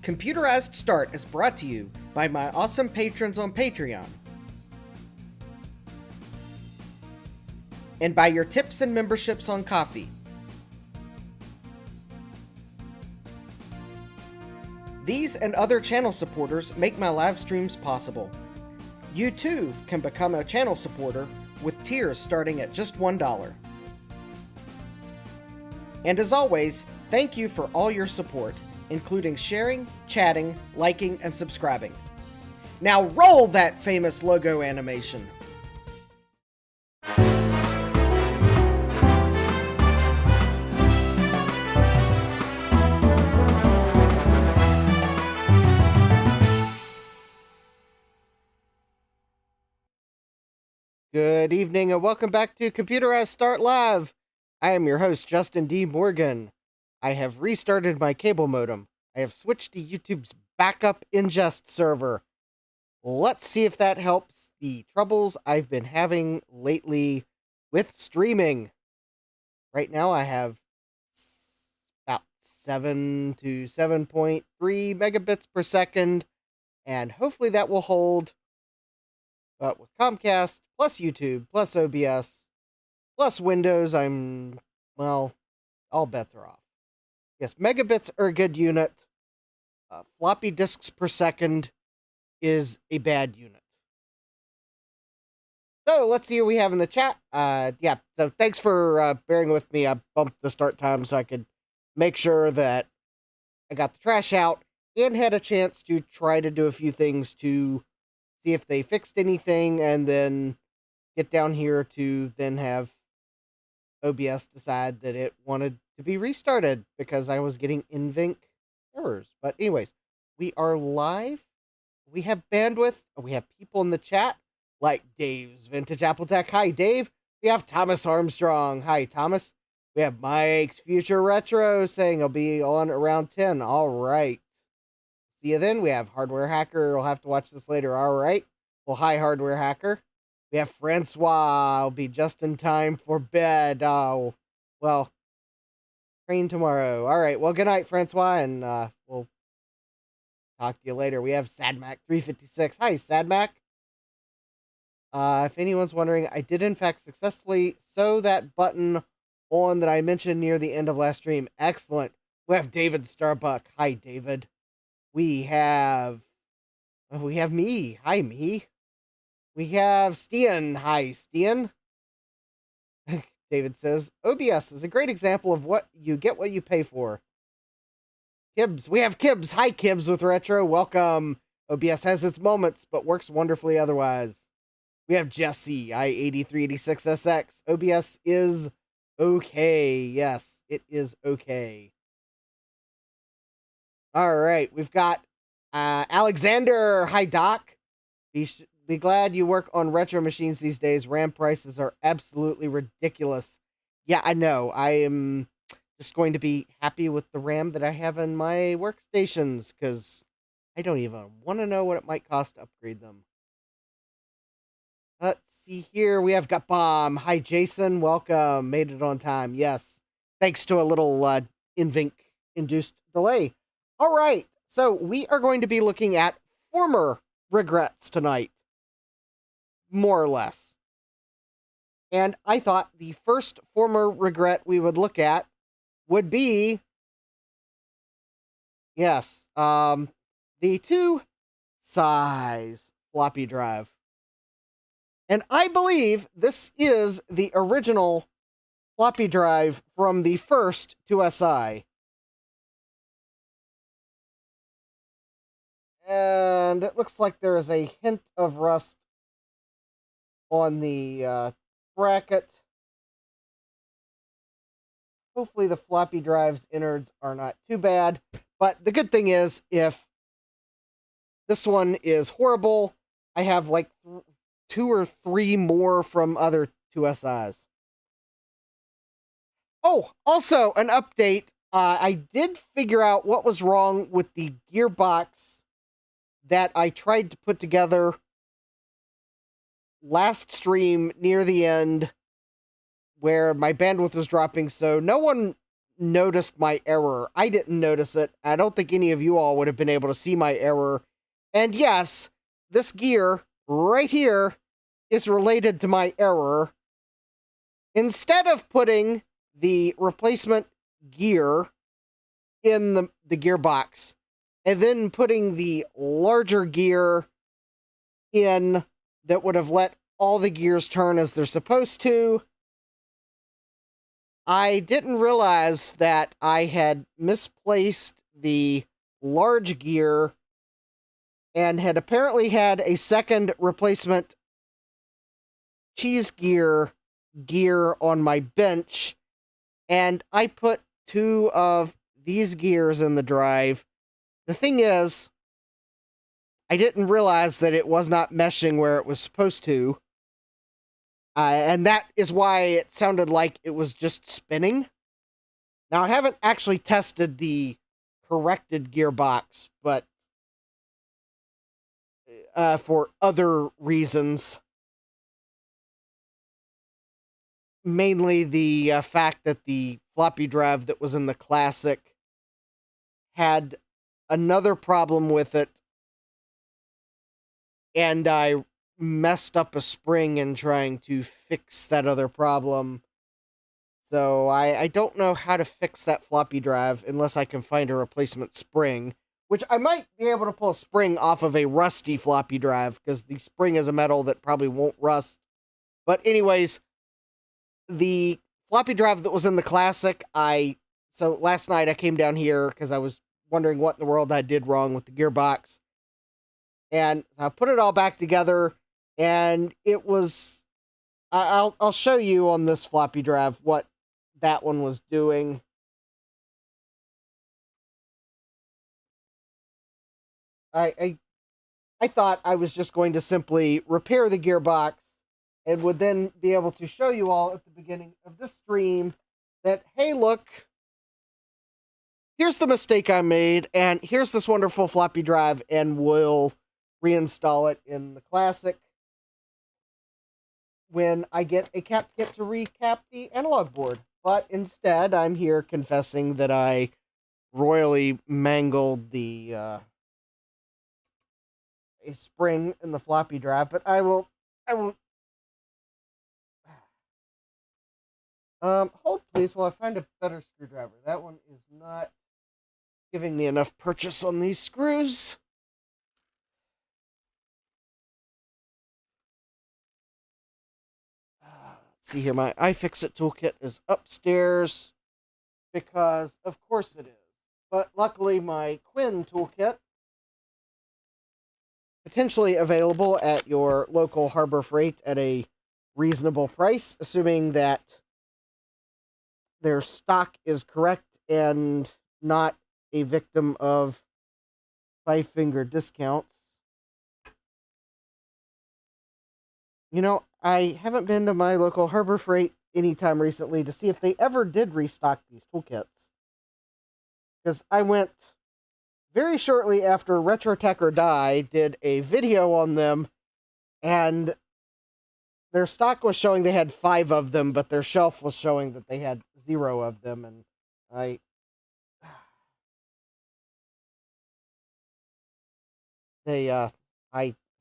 Computerized Start is brought to you by my awesome patrons on Patreon, and by your tips and memberships on Ko-fi. These and other channel supporters make my live streams possible. You too can become a channel supporter with tiers starting at just $1. And as always, thank you for all your support, including sharing, chatting, liking, and subscribing. Now roll that famous logo animation! Good evening and welcome back to Computerized Start Live. I am your host, Justin D. Morgan. I have restarted my cable modem. I have switched to YouTube's backup ingest server. Let's see if that helps the troubles I've been having lately with streaming. Right now I have about 7 to 7.3 megabits per second, and hopefully that will hold. But with Comcast, plus YouTube, plus OBS, plus Windows, well, all bets are off. Yes, megabits are a good unit. Floppy disks per second is a bad unit. So let's see what we have in the chat. So thanks for bearing with me. I bumped the start time so I could make sure that I got the trash out and had a chance to try to do a few things to see if they fixed anything, and then get down here to then have OBS decide that it wanted to be restarted because I was getting invink errors. But anyways, we are live. We have bandwidth. We have people in the chat like Dave's Vintage Apple Tech. Hi, Dave. We have Thomas Armstrong. Hi, Thomas. We have Mike's Future Retro saying he'll be on around 10. All right. See you then. We have Hardware Hacker. We'll have to watch this later. All right. Well, hi, Hardware Hacker. We have Francois. I'll be just in time for bed. Oh, well, train tomorrow. All right. Well, good night, Francois, and we'll talk to you later. We have Sadmac356. Hi, Sadmac. If anyone's wondering, I did in fact successfully sew that button on that I mentioned near the end of last stream. Excellent. We have David Starbuck. Hi, David. We have me. Hi, me. We have Stian. Hi, Stian. David says, OBS is a great example of what you pay for. Kibbs. We have Kibbs. Hi, Kibbs with Retro. Welcome. OBS has its moments, but works wonderfully otherwise. We have Jesse. i8386SX. OBS is okay. Yes, it is okay. All right, we've got Alexander. Hi, Doc. Be glad you work on retro machines these days. RAM prices are absolutely ridiculous. Yeah, I know. I am just going to be happy with the RAM that I have in my workstations, because I don't even want to know what it might cost to upgrade them. Let's see here. We have got Bomb. Hi, Jason. Welcome. Made it on time. Yes. Thanks to a little invink-induced delay. All right, so we are going to be looking at former regrets tonight, more or less. And I thought the first former regret we would look at would be, yes, the IIsigh floppy drive. And I believe this is the original floppy drive from the first IIsigh. And it looks like there is a hint of rust on the bracket. Hopefully the floppy drive's innards are not too bad. But the good thing is, if this one is horrible, I have like 2 or 3 more from other IIsighs. Oh, also an update. I did figure out what was wrong with the gearbox that I tried to put together last stream near the end, where my bandwidth was dropping, so no one noticed my error. I didn't notice it. I don't think any of you all would have been able to see my error. And yes, this gear right here is related to my error. Instead of putting the replacement gear in the gearbox and then putting the larger gear in that would have let all the gears turn as they're supposed to, I didn't realize that I had misplaced the large gear and had apparently had a second replacement cheese gear on my bench, and I put 2 of these gears in the drive. The thing is, I didn't realize that it was not meshing where it was supposed to. And that is why it sounded like it was just spinning. Now, I haven't actually tested the corrected gearbox, but for other reasons. Mainly the fact that the floppy drive that was in the Classic had another problem with it, and I messed up a spring in trying to fix that other problem. So I don't know how to fix that floppy drive unless I can find a replacement spring, which I might be able to pull a spring off of a rusty floppy drive, because the spring is a metal that probably won't rust. But anyways, the floppy drive that was in the Classic, so last night I came down here because I was wondering what in the world I did wrong with the gearbox. And I put it all back together, and it was, I'll show you on this floppy drive what that one was doing. I thought I was just going to simply repair the gearbox and would then be able to show you all at the beginning of this stream that, hey, look, here's the mistake I made, and here's this wonderful floppy drive, and we'll reinstall it in the Classic when I get a cap kit to recap the analog board. But instead, I'm here confessing that I royally mangled the a spring in the floppy drive, but I will hold please while I find a better screwdriver. That one is not giving me enough purchase on these screws. Let's see here, my iFixit toolkit is upstairs, because of course it is. But luckily my Quinn toolkit, potentially available at your local Harbor Freight at a reasonable price, assuming that their stock is correct and not a victim of five-finger discounts. You know, I haven't been to my local Harbor Freight anytime recently to see if they ever did restock these toolkits. Because I went very shortly after Retro Tech or Die did a video on them, and their stock was showing they had 5 of them, but their shelf was showing that they had 0 of them, and I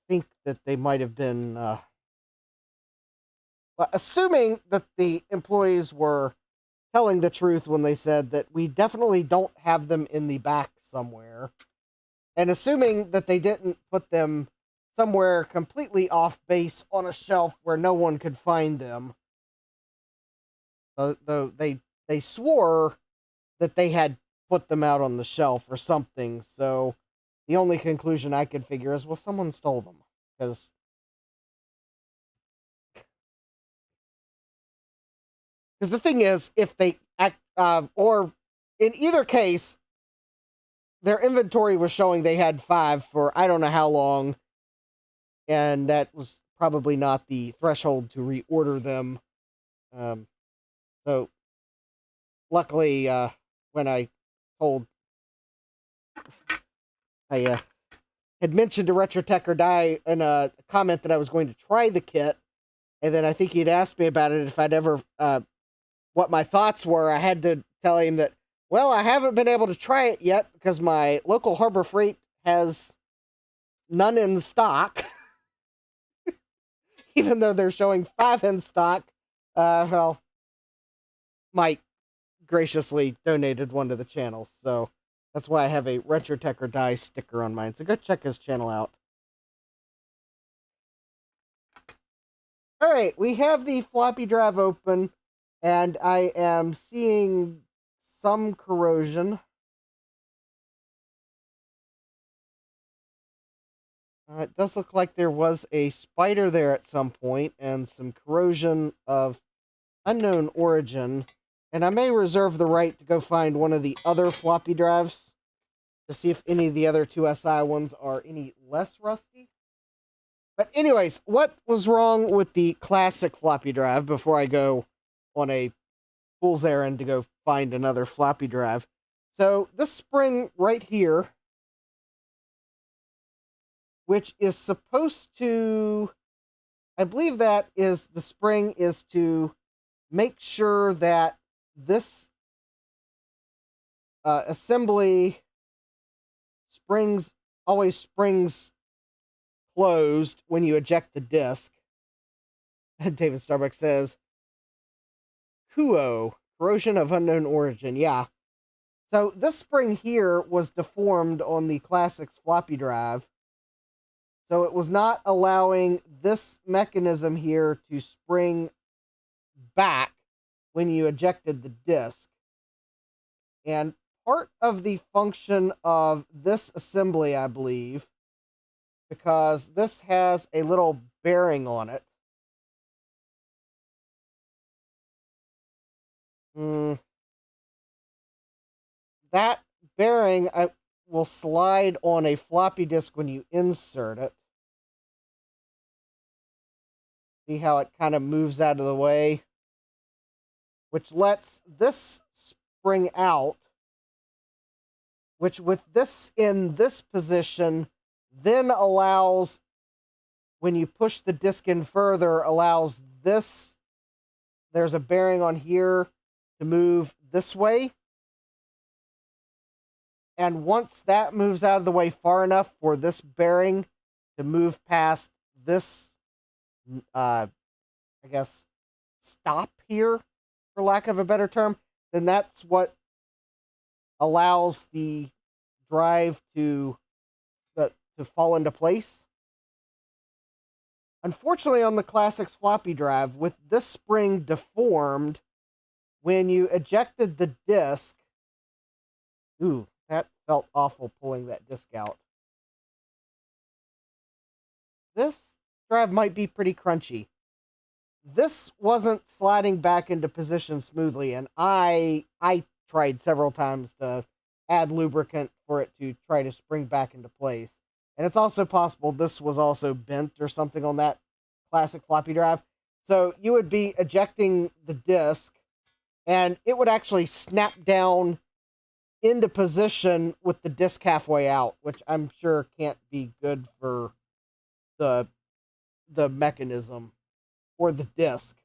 think that they might have been, assuming that the employees were telling the truth when they said that we definitely don't have them in the back somewhere, and assuming that they didn't put them somewhere completely off base on a shelf where no one could find them. Though they swore that they had put them out on the shelf or something, so the only conclusion I could figure is, well, someone stole them. Because the thing is, if they or in either case, their inventory was showing they had 5 for I don't know how long, and that was probably not the threshold to reorder them. So luckily, when I told, I had mentioned to Retro Tech or Die in a comment that I was going to try the kit, and then I think he'd asked me about it if I'd ever, what my thoughts were. I had to tell him that, well, I haven't been able to try it yet because my local Harbor Freight has none in stock. Even though they're showing 5 in stock. Well, Mike graciously donated one to the channel, so that's why I have a Retro Tech or Die sticker on mine. So go check his channel out. Alright, we have the floppy drive open, and I am seeing some corrosion. It does look like there was a spider there at some point, and some corrosion of unknown origin. And I may reserve the right to go find one of the other floppy drives to see if any of the other IISi ones are any less rusty. But anyways, what was wrong with the classic floppy drive before I go on a fool's errand to go find another floppy drive? So this spring right here, which is supposed to, I believe that is, the spring is to make sure that this assembly always springs closed when you eject the disk. David Starbuck says, Kuo, corrosion of unknown origin. Yeah. So this spring here was deformed on the Classics floppy drive. So it was not allowing this mechanism here to spring back when you ejected the disk. And part of the function of this assembly, I believe, because this has a little bearing on it. That bearing will slide on a floppy disk when you insert it. See how it kind of moves out of the way? Which lets this spring out, which with this in this position, then allows, when you push the disk in further, allows this, there's a bearing on here, to move this way. And once that moves out of the way far enough for this bearing to move past this, I guess, stop here, for lack of a better term, then that's what allows the drive to fall into place. Unfortunately, on the Classics floppy drive, with this spring deformed, when you ejected the disk, ooh, that felt awful pulling that disk out. This drive might be pretty crunchy. This wasn't sliding back into position smoothly, and I tried several times to add lubricant for it to try to spring back into place. And it's also possible this was also bent or something on that Classic floppy drive. So you would be ejecting the disk, and it would actually snap down into position with the disk halfway out, which I'm sure can't be good for the mechanism or the disk,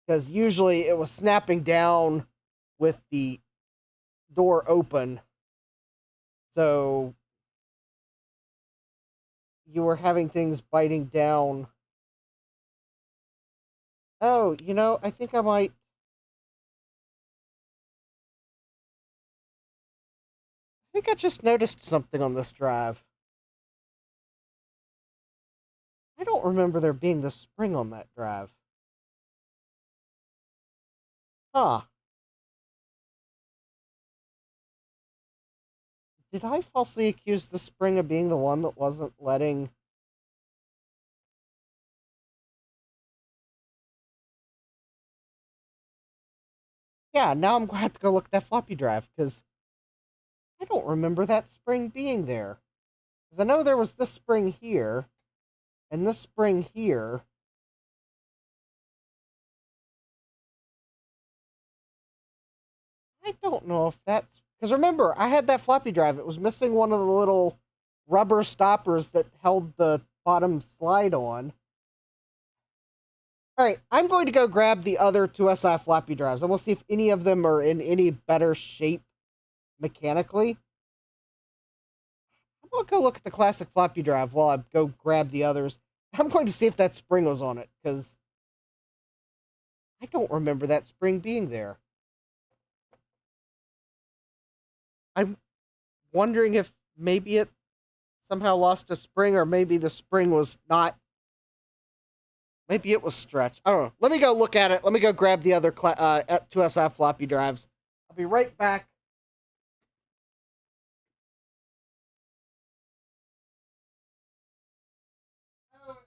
because usually it was snapping down with the door open, so you were having things biting down. Oh, you know, I think I just noticed something on this drive. I don't remember there being the spring on that drive. Huh. Did I falsely accuse the spring of being the one that wasn't letting... Yeah, now I'm going to have to go look at that floppy drive, because I don't remember that spring being there. Because I know there was this spring here, and this spring here. I don't know if that's... Because remember, I had that floppy drive. It was missing one of the little rubber stoppers that held the bottom slide on. All right, I'm going to go grab the other 2SI floppy drives, and we'll see if any of them are in any better shape mechanically. I'm going to go look at the classic floppy drive while I go grab the others. I'm going to see if that spring was on it, because I don't remember that spring being there. I'm wondering if maybe it somehow lost a spring, or maybe the spring was not. Maybe it was stretched. I don't know. Let me go look at it. Let me go grab the other 2SI floppy drives. I'll be right back. Oh, it was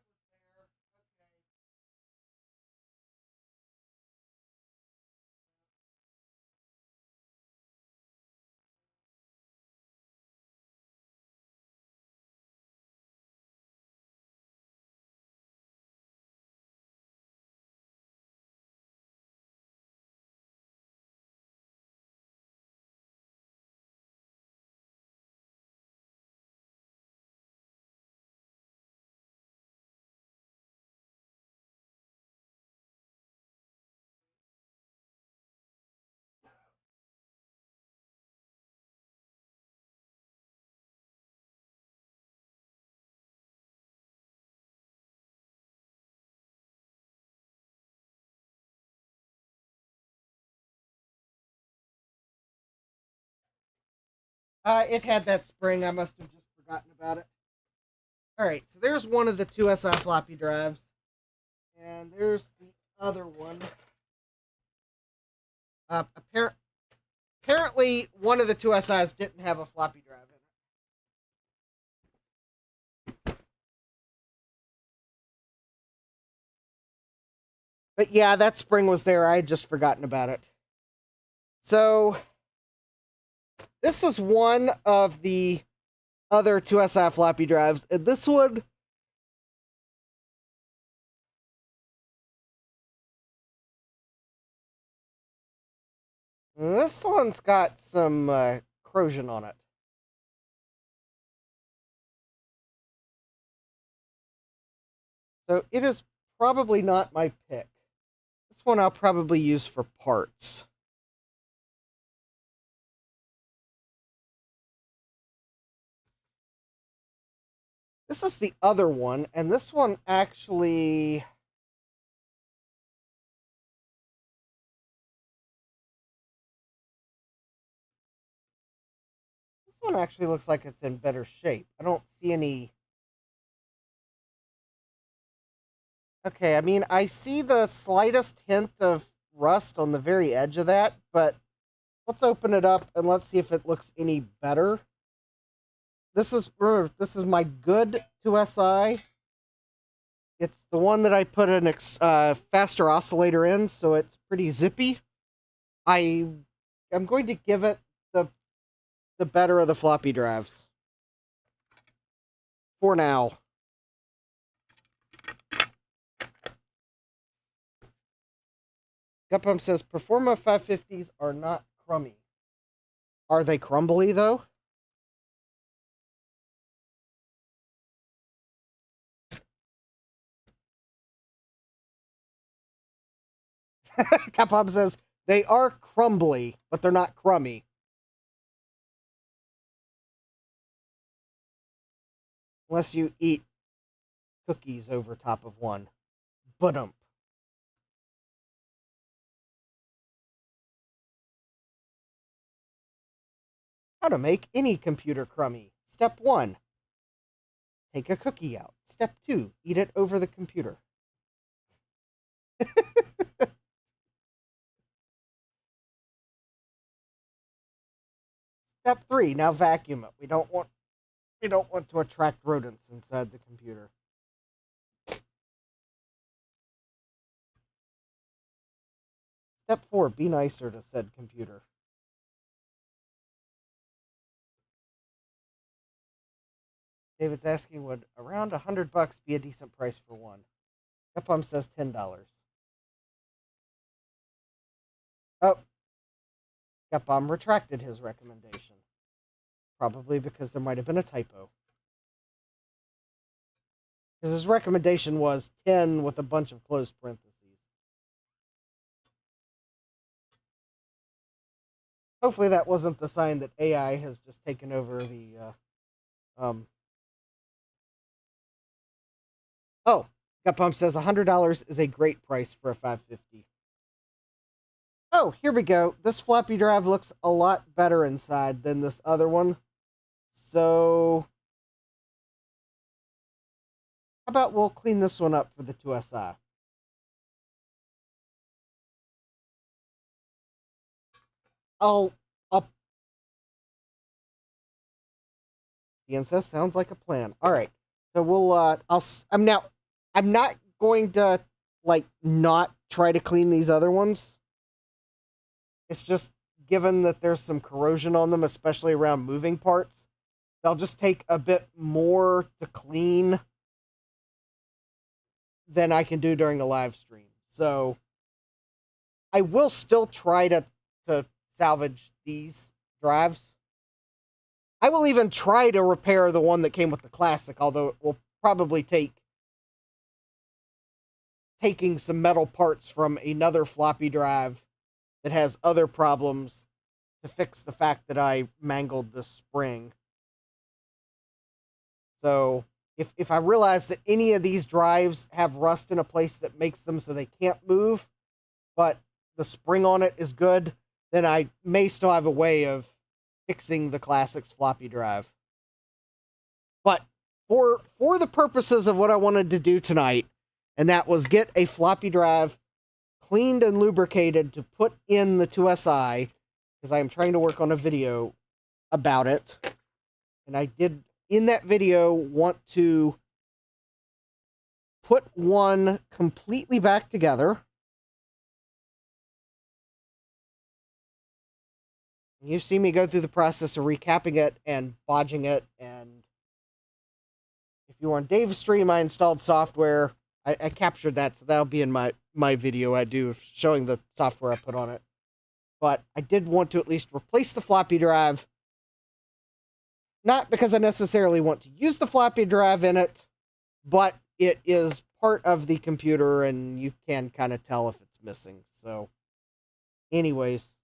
there. It had that spring. I must have just forgotten about it. All right, so there's one of the 2SI floppy drives, and there's the other one. Apparently, one of the 2SIs didn't have a floppy drive in it. But yeah, that spring was there. I had just forgotten about it. So, this is one of the other 2SI floppy drives, and this one... This one's got some corrosion on it. So it is probably not my pick. This one I'll probably use for parts. This is the other one, and this one actually... This one actually looks like it's in better shape. I don't see any... Okay, I mean, I see the slightest hint of rust on the very edge of that, but let's open it up and let's see if it looks any better. This is my good 2SI. It's the one that I put an faster oscillator in, so it's pretty zippy. I'm going to give it the better of the floppy drives. For now. Gutpump says, Performa 550s are not crummy. Are they crumbly, though? Gutpump says, they are crumbly, but they're not crummy. Unless you eat cookies over top of one. But How to make any computer crummy. Step 1. Take a cookie out. Step 2. Eat it over the computer. Step 3. Now vacuum it. We don't want to attract rodents inside the computer. Step 4. Be nicer to said computer. David's asking, would around $100 be a decent price for one? Gutpump says $10. Oh. Gutpump retracted his recommendation. Probably because there might have been a typo. Because his recommendation was 10 with a bunch of closed parentheses. Hopefully that wasn't the sign that AI has just taken over the, Oh, Gut Pump says $100 is a great price for a 550. Oh, here we go. This floppy drive looks a lot better inside than this other one. So, how about we'll clean this one up for the IIsi? I'll the incest sounds like a plan. All right. So we'll I'm not going to like not try to clean these other ones. It's just given that there's some corrosion on them, especially around moving parts, they'll just take a bit more to clean than I can do during a live stream. So I will still try to salvage these drives. I will even try to repair the one that came with the Classic, although it will probably take taking some metal parts from another floppy drive that has other problems to fix the fact that I mangled the spring. So if I realize that any of these drives have rust in a place that makes them so they can't move, but the spring on it is good, then I may still have a way of fixing the Classic's floppy drive. But for the purposes of what I wanted to do tonight, and that was get a floppy drive cleaned and lubricated to put in the IIsi, because I am trying to work on a video about it. And I did, in that video, want to put one completely back together. You see me go through the process of recapping it and bodging it, and if you were on Dave's stream, I installed software. I captured that, so that'll be in my video I do showing the software I put on it. But I did want to at least replace the floppy drive. Not because I necessarily want to use the floppy drive in it, but it is part of the computer, and you can kind of tell if it's missing. So, anyways.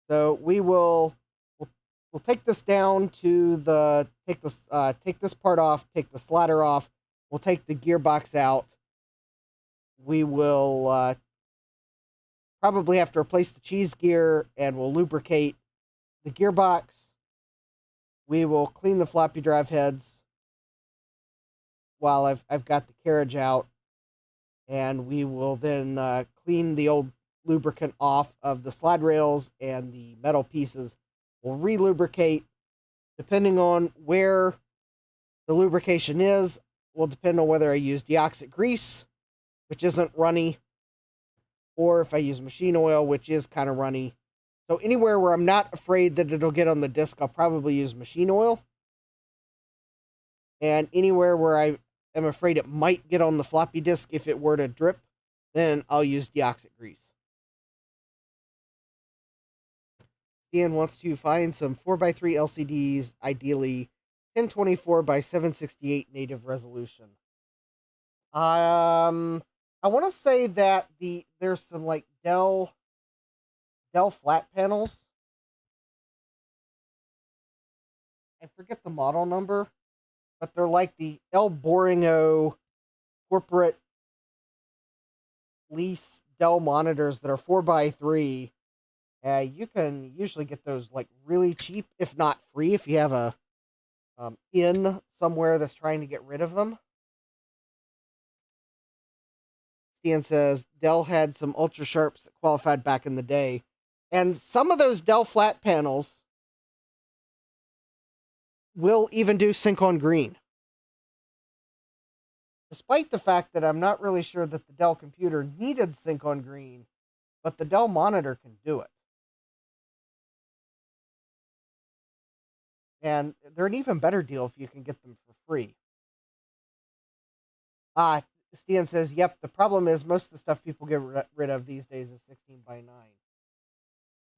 So we'll take this down to the take this part off, take the slider off. We'll take the gearbox out. We will probably have to replace the cheese gear, and we'll lubricate the gearbox. We will clean the floppy drive heads while I've got the carriage out, and we will then clean the old lubricant off of the slide rails and the metal pieces. We'll re-lubricate. Depending on where the lubrication is, will depend on whether I use deoxit grease, which isn't runny, or if I use machine oil, which is kind of runny. So anywhere where I'm not afraid that it'll get on the disk, I'll probably use machine oil. And anywhere where I am afraid it might get on the floppy disk if it were to drip, then I'll use deoxit grease. Ian wants to find some 4x3 LCDs, ideally 1024 by 768 native resolution. I want to say that there's some like Dell flat panels. I forget the model number, but they're like the El Boringo corporate lease Dell monitors that are 4x3. You can usually get those like really cheap, if not free, if you have a in somewhere that's trying to get rid of them. Stan says Dell had some ultra sharps that qualified back in the day, and some of those Dell flat panels will even do sync on green, despite the fact that I'm not really sure that the Dell computer needed sync on green, but the Dell monitor can do it. And they're an even better deal if you can get them for free. Stan says, yep, the problem is most of the stuff people get rid of these days is 16:9.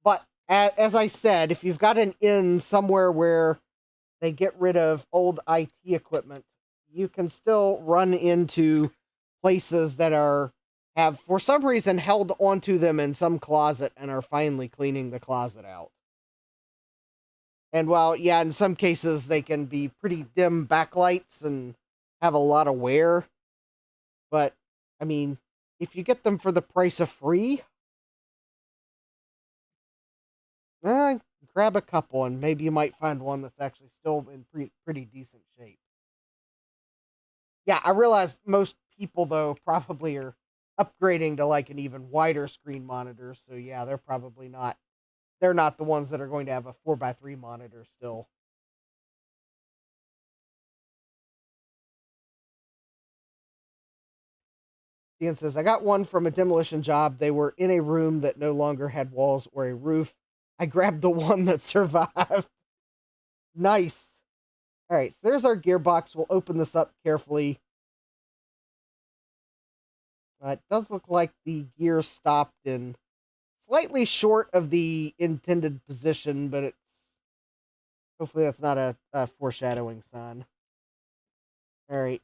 But as I said, if you've got an in somewhere where they get rid of old IT equipment, you can still run into places that are have, for some reason, held onto them in some closet and are finally cleaning the closet out. And while, yeah, in some cases they can be pretty dim backlights and have a lot of wear, but, I mean, if you get them for the price of free, grab a couple and maybe you might find one that's actually still in pretty decent shape. Yeah, I realize most people, though, probably are upgrading to like an even wider screen monitor, so yeah, they're not the ones that are going to have a 4x3 monitor still. Ian says, I got one from a demolition job. They were in a room that no longer had walls or a roof. I grabbed the one that survived. Nice. All right, so there's our gearbox. We'll open this up carefully. It does look like the gear stopped in slightly short of the intended position, but hopefully that's not a foreshadowing sign. All right,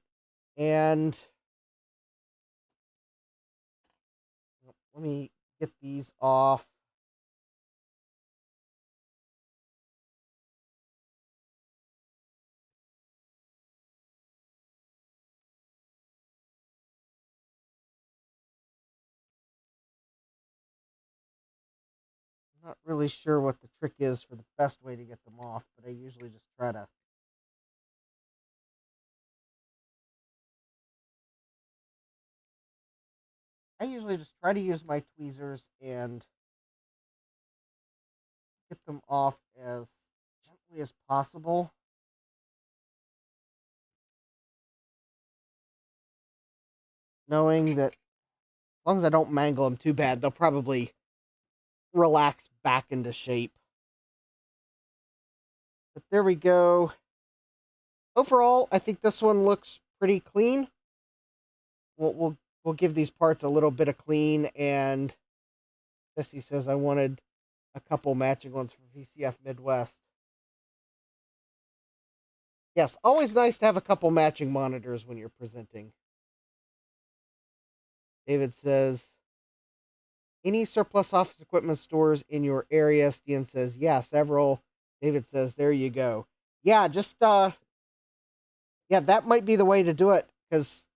and let me get these off. Not really sure what the trick is for the best way to get them off, but I usually just try to. I usually just try to use my tweezers and get them off as gently as possible. Knowing that as long as I don't mangle them too bad, they'll probably relax back into shape. But there we go. Overall, I think this one looks pretty clean. We'll give these parts a little bit of clean, and Jesse says I wanted a couple matching ones for VCF Midwest. Yes, always nice to have a couple matching monitors when you're presenting. David says, any surplus office equipment stores in your area? Stian says, yeah, several. David says, there you go. Yeah, just, yeah, that might be the way to do it, because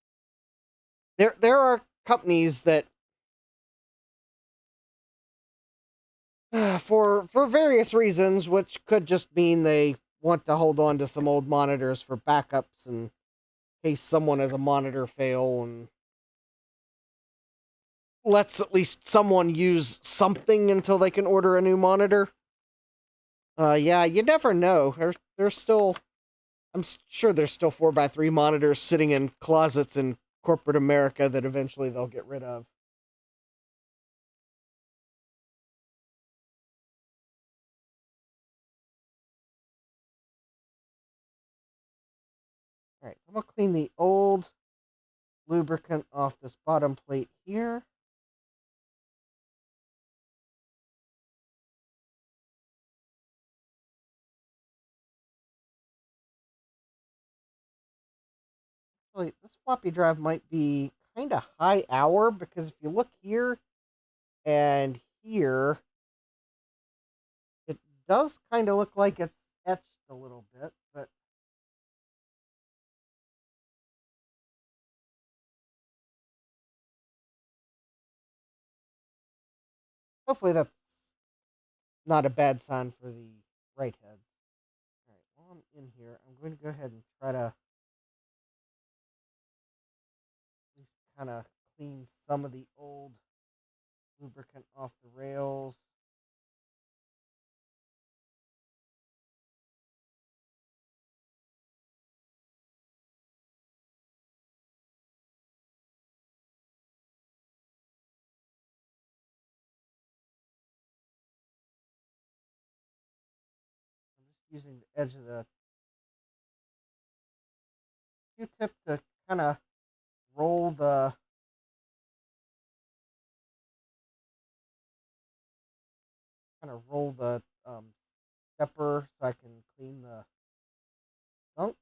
there are companies that, for various reasons, which could just mean they want to hold on to some old monitors for backups in case someone has a monitor fail, and lets at least someone use something until they can order a new monitor. Yeah, you never know. There's still, I'm sure there's still 4x3 monitors sitting in closets in corporate America that eventually they'll get rid of. All right, so I'm gonna clean the old lubricant off this bottom plate here. Actually, this floppy drive might be kind of high hour, because if you look here and here, it does kind of look like it's etched a little bit, but hopefully that's not a bad sign for the right heads. All right, while I'm in here, I'm going to go ahead and try to at least kind of clean some of the old lubricant off the rails. I'm just using the edge of the Q-tip to kind of roll the stepper so I can clean the gunk.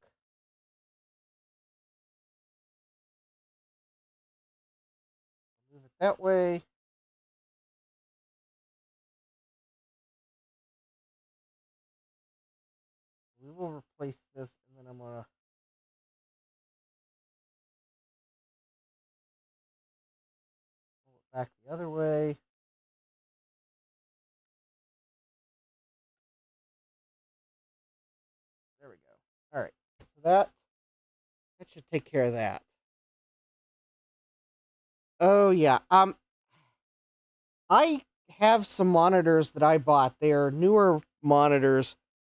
Move that way. We will replace this, and then I'm gonna pull it back the other way. There we go. All right, so that should take care of that. Oh yeah. I have some monitors that I bought. They are newer monitors.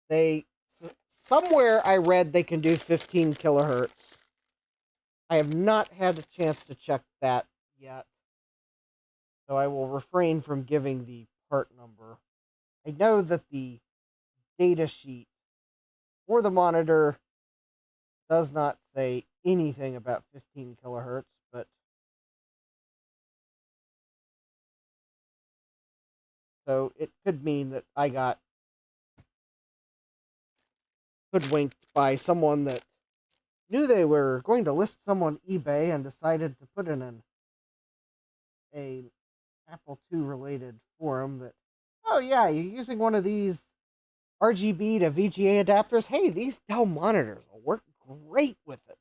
They somewhere I read they can do 15 kilohertz. I have not had a chance to check that yet, so I will refrain from giving the part number. I know that the data sheet for the monitor does not say anything about 15 kilohertz, but so it could mean that I got hoodwinked by someone that knew they were going to list some on eBay and decided to put in a Apple II related forum that, oh yeah, you're using one of these RGB to VGA adapters. Hey, these Dell monitors will work great with it.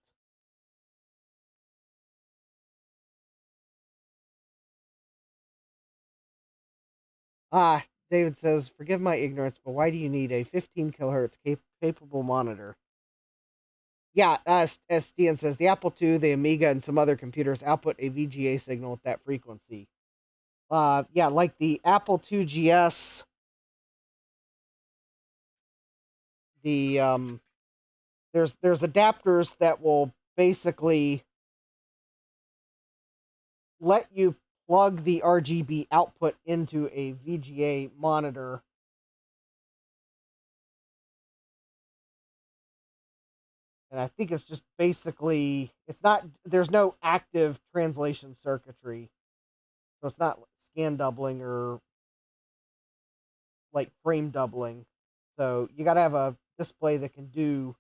Ah, David says, forgive my ignorance, but why do you need a 15 kilohertz capable monitor? Yeah, as Stian says, the Apple II, the Amiga, and some other computers output a VGA signal at that frequency. Yeah, like the Apple II GS, the there's adapters that will basically let you plug the RGB output into a VGA monitor. And I think it's just basically, it's not, there's no active translation circuitry. So it's not scan doubling or like frame doubling. So you got to have a display that can do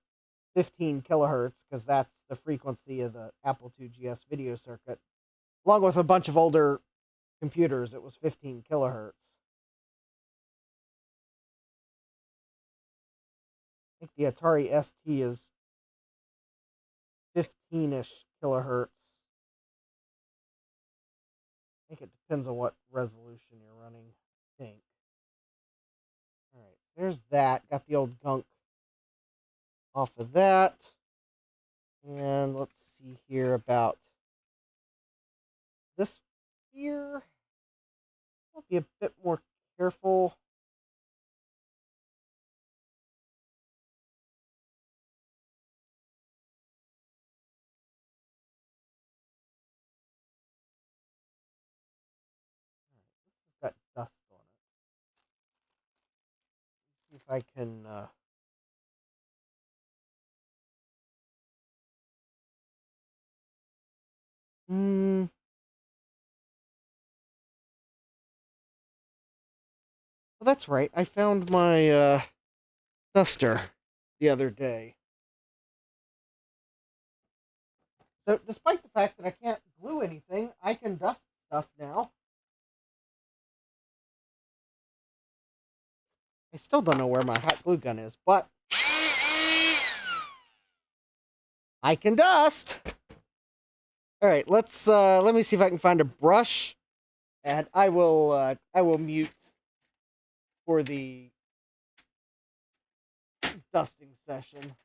15 kilohertz because that's the frequency of the Apple II GS video circuit. Along with a bunch of older computers, it was 15 kilohertz. I think the Atari ST is 15-ish kilohertz. I think it depends on what resolution you're running, I think. All right, there's that. Got the old gunk off of that. And let's see here about this here. I'll be a bit more careful. All right, this has got dust on it. Let's see if I can. Hmm. Well, that's right. I found my duster the other day. So, despite the fact that I can't glue anything, I can dust stuff now. I still don't know where my hot glue gun is, but I can dust. All right, let me see if I can find a brush, and I will mute for the dusting session.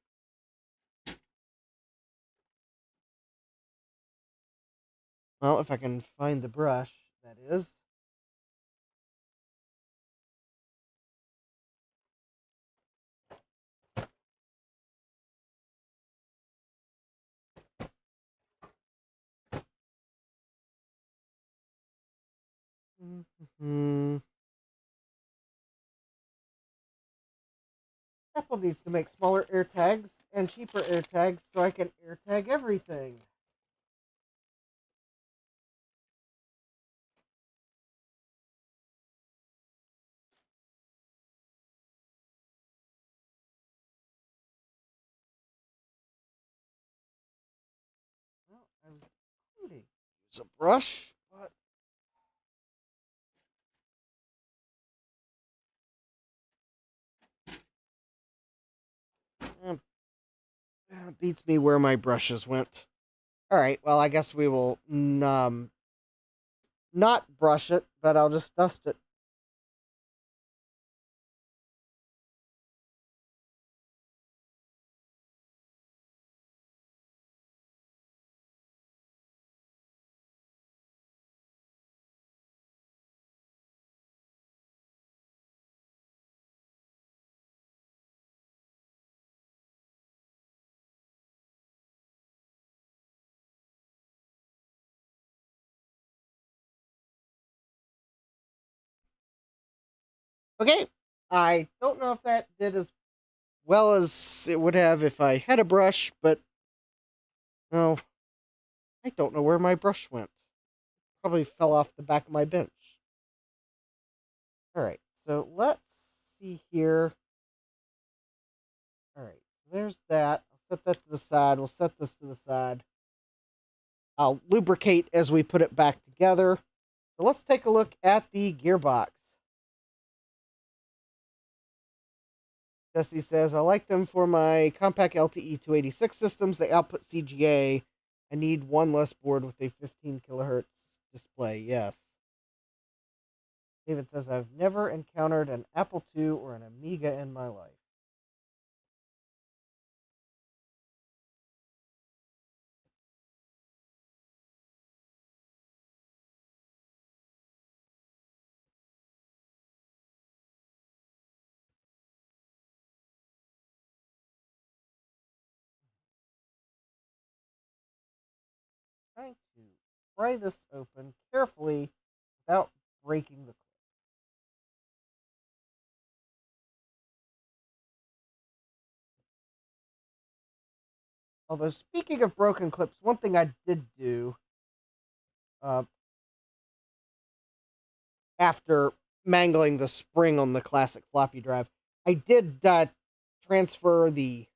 Well, if I can find the brush, that is. Mm-hmm. Apple needs to make smaller air tags and cheaper air tags so I can air tag everything. Well, I was going to use a brush, but Beats me where my brushes went. Alright, well, I guess we will not brush it, but I'll just dust it. Okay, I don't know if that did as well as it would have if I had a brush, but no, I don't know where my brush went. Probably fell off the back of my bench. Alright, so let's see here. Alright, there's that. I'll set that to the side. We'll set this to the side. I'll lubricate as we put it back together. So let's take a look at the gearbox. Jesse says, I like them for my compact LTE 286 systems. They output CGA. I need one less board with a 15 kilohertz display. Yes. David says, I've never encountered an Apple II or an Amiga in my life. Trying to pry this open carefully without breaking the clip. Although, speaking of broken clips, one thing I did do after mangling the spring on the classic floppy drive, I did transfer the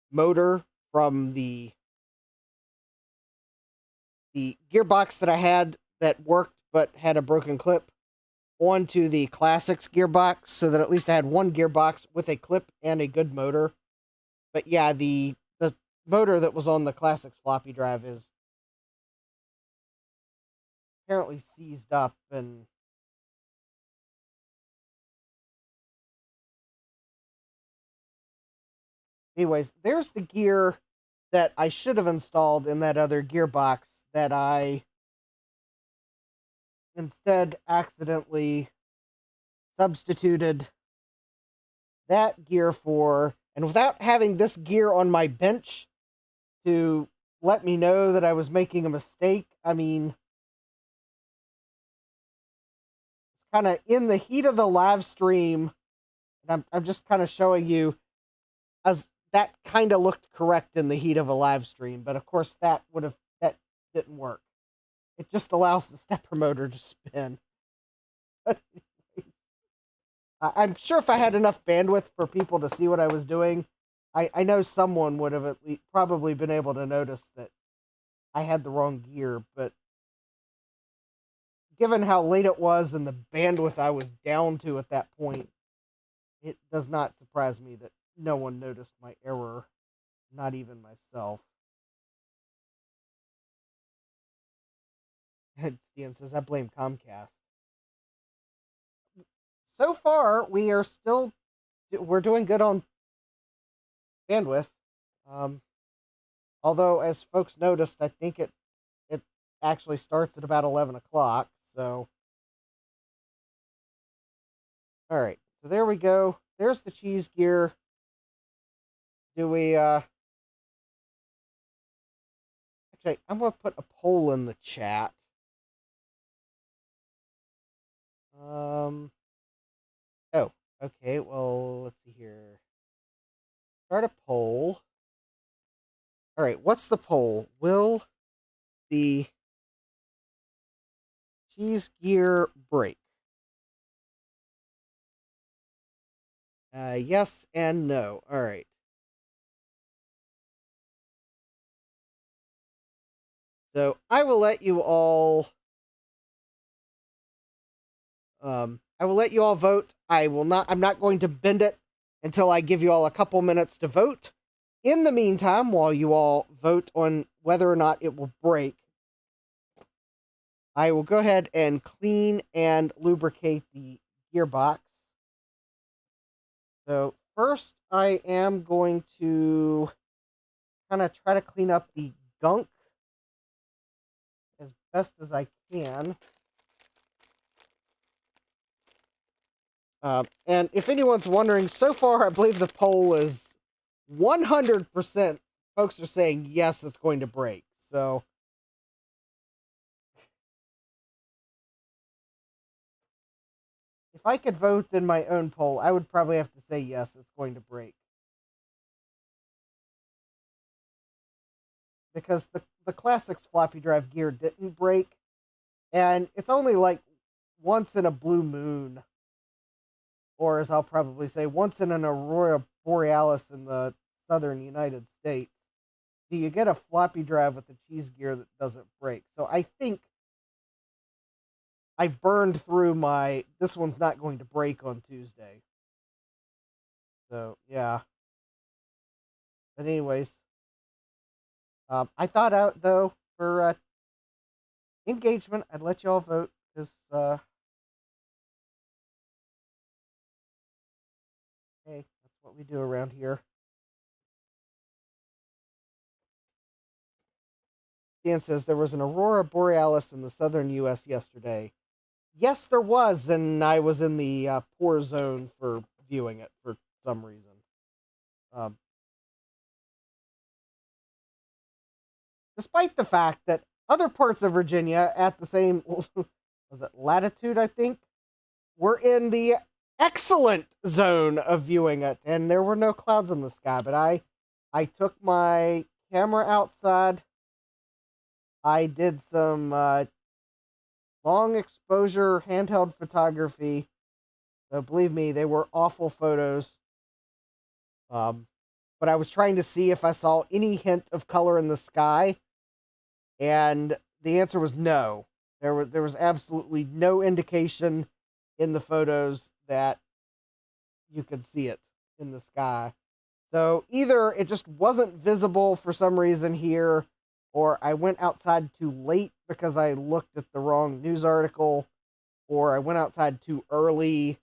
motor from the gearbox that I had that worked but had a broken clip onto the classics gearbox, so that at least I had one gearbox with a clip and a good motor. But yeah, the motor that was on the classics floppy drive is apparently seized up, and anyways, there's the gear that I should have installed in that other gearbox that I instead accidentally substituted that gear for, and without having this gear on my bench to let me know that I was making a mistake. I mean, it's kind of in the heat of the live stream, and I'm just kind of showing you as that kind of looked correct in the heat of a live stream, but of course that didn't work. It just allows the stepper motor to spin. I'm sure if I had enough bandwidth for people to see what I was doing, I know someone would have at least probably been able to notice that I had the wrong gear, but given how late it was and the bandwidth I was down to at that point, it does not surprise me that no one noticed my error, not even myself. And Stian says, I blame Comcast. So far, we're doing good on bandwidth. Although, as folks noticed, I think it actually starts at about 11 o'clock, so. Alright, so there we go. There's the cheese gear. Do we, Actually, I'm going to put a poll in the chat. Oh, okay, well, let's see here. Start a poll. Alright, what's the poll? Will the cheese gear break? Yes and no. Alright. So, I will let you all vote. I'm not going to bend it until I give you all a couple minutes to vote. in the meantime, while you all vote on whether or not it will break, I will go ahead and clean and lubricate the gearbox. So first, I am going to kind of try to clean up the gunk as best as I can. And if anyone's wondering, so far I believe the poll is 100% folks are saying yes, it's going to break. So if I could vote in my own poll, I would probably have to say yes, it's going to break. Because the classics floppy drive gear didn't break, and it's only like once in a blue moon, or as I'll probably say, once in an aurora borealis in the southern United States, do you get a floppy drive with the cheese gear that doesn't break. So I think I burned through this one's not going to break on Tuesday. So, yeah. But anyways, I thought out, though, for engagement, I'd let y'all vote, because, hey, that's what we do around here. Dan says, there was an aurora borealis in the southern U.S. yesterday. Yes, there was, and I was in the poor zone for viewing it for some reason. Despite the fact that other parts of Virginia at the same, was it latitude, I think, were in the excellent zone of viewing it, and there were no clouds in the sky. But I took my camera outside. I did some long exposure handheld photography. So believe me, they were awful photos. But I was trying to see if I saw any hint of color in the sky, and the answer was no. There was absolutely no indication in the photos that you could see it in the sky. So either it just wasn't visible for some reason here, or I went outside too late because I looked at the wrong news article, or I went outside too early.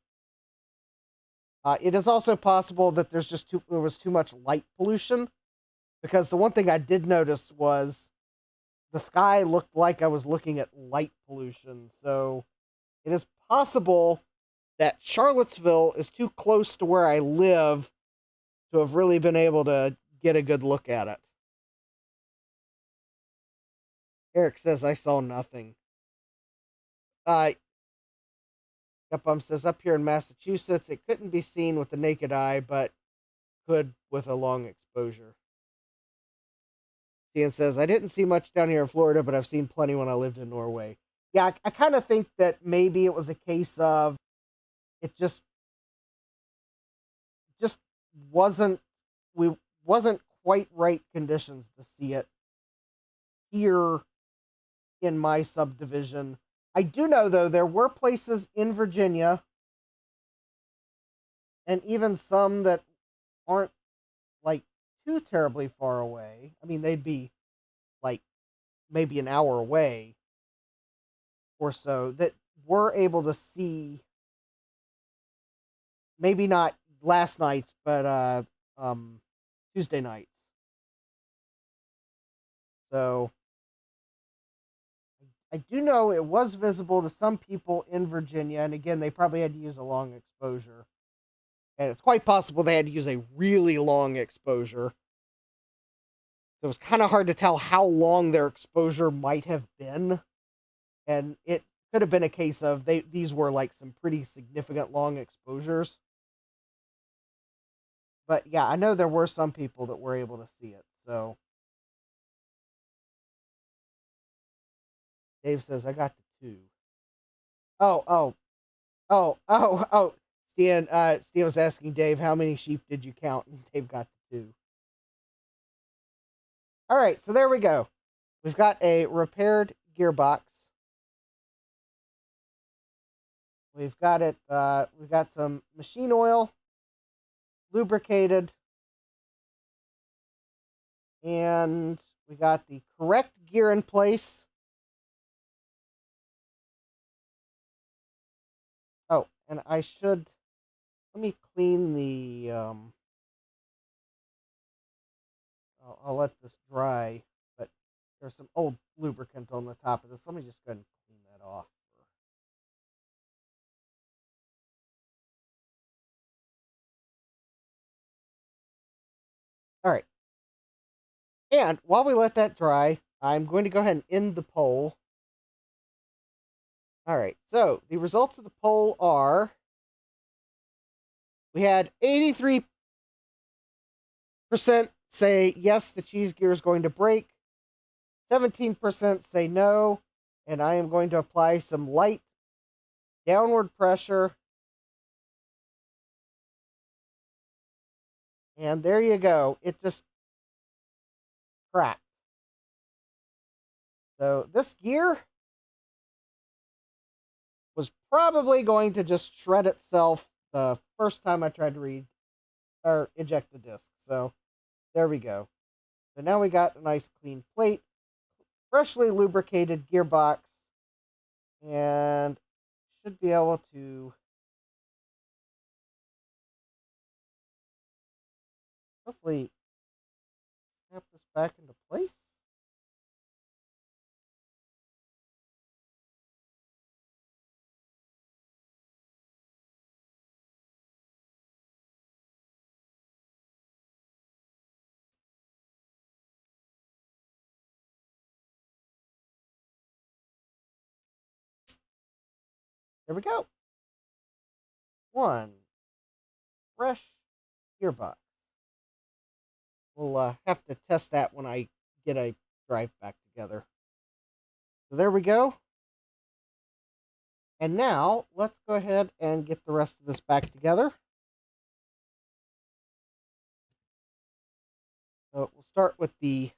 It is also possible that there was too much light pollution, because the one thing I did notice was the sky looked like I was looking at light pollution. So it is possible that Charlottesville is too close to where I live to have really been able to get a good look at it. Eric says, I saw nothing. Yep, says, up here in Massachusetts, it couldn't be seen with the naked eye, but could with a long exposure. Ian says, I didn't see much down here in Florida, but I've seen plenty when I lived in Norway. Yeah, I kind of think that maybe it was a case of it just wasn't quite right conditions to see it here in my subdivision. I do know, though, there were places in Virginia, and even some that aren't like too terribly far away. I mean, they'd be like maybe an hour away or so, that were able to see, maybe not last night's, but Tuesday nights. So I do know it was visible to some people in Virginia, and again, they probably had to use a long exposure. And it's quite possible they had to use a really long exposure. So it was kind of hard to tell how long their exposure might have been. And it could have been a case of these were like some pretty significant long exposures. But yeah, I know there were some people that were able to see it. So Dave says, I got the 2. Oh. Stan was asking Dave, how many sheep did you count? And Dave got the 2. All right, so there we go. We've got a repaired gearbox. We've got it. We've got some machine oil, lubricated. And we got the correct gear in place. Oh, and I should, let me clean the, I'll let this dry, but there's some old lubricant on the top of this. Let me just go ahead and clean that off. All right. And while we let that dry, I'm going to go ahead and end the poll. All right. So the results of the poll are, we had 83% say yes, the cheese gear is going to break. 17% say no. And I am going to apply some light downward pressure. And there you go. It just cracked. So this gear was probably going to just shred itself the first time I tried to read or eject the disk. So there we go. So now we got a nice clean plate, freshly lubricated gearbox, and should be able to hopefully snap this back into place. There we go. One fresh gearbox. We'll have to test that when I get a drive back together. So there we go. And now let's go ahead and get the rest of this back together. So we'll start with the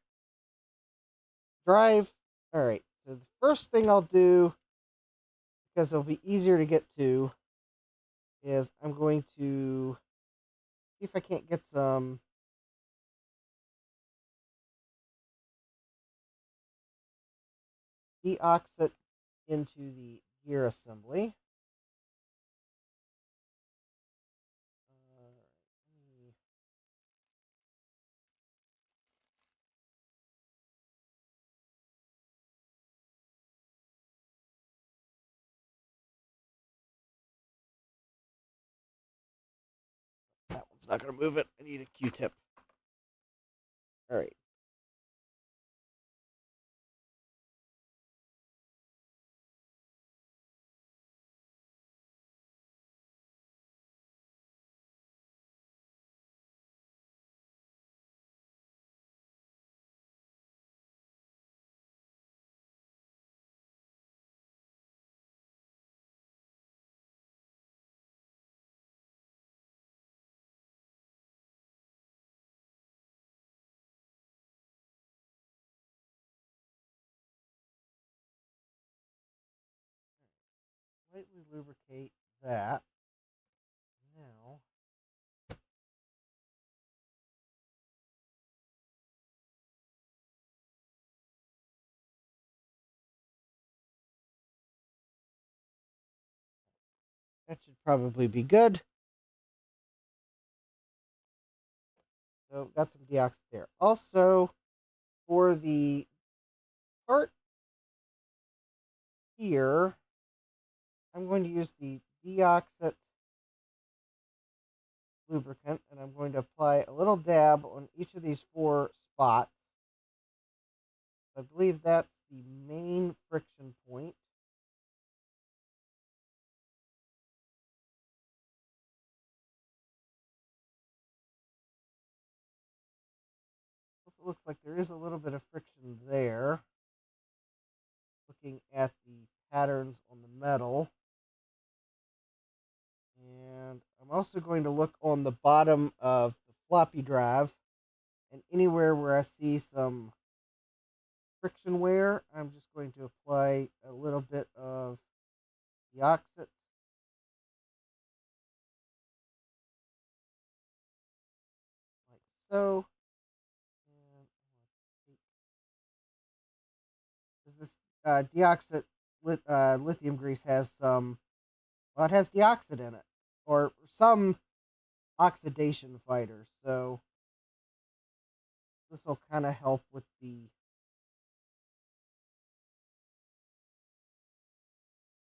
drive. All right. So the first thing I'll do, because it'll be easier to get to, is I'm going to see if I can't get some deoxit into the gear assembly. That one's not going to move it. I need a Q-tip. All right. Lightly lubricate that. Now, that should probably be good. So got some deoxit there. Also, for the part here, I'm going to use the deoxit lubricant, and I'm going to apply a little dab on each of these 4 spots. I believe that's the main friction point. It looks like there is a little bit of friction there. Looking at the patterns on the metal. And I'm also going to look on the bottom of the floppy drive, and anywhere where I see some friction wear, I'm just going to apply a little bit of deoxit. Like so. And lithium grease has some. Well, it has dioxide in it, or some oxidation fighter. So this will kind of help with the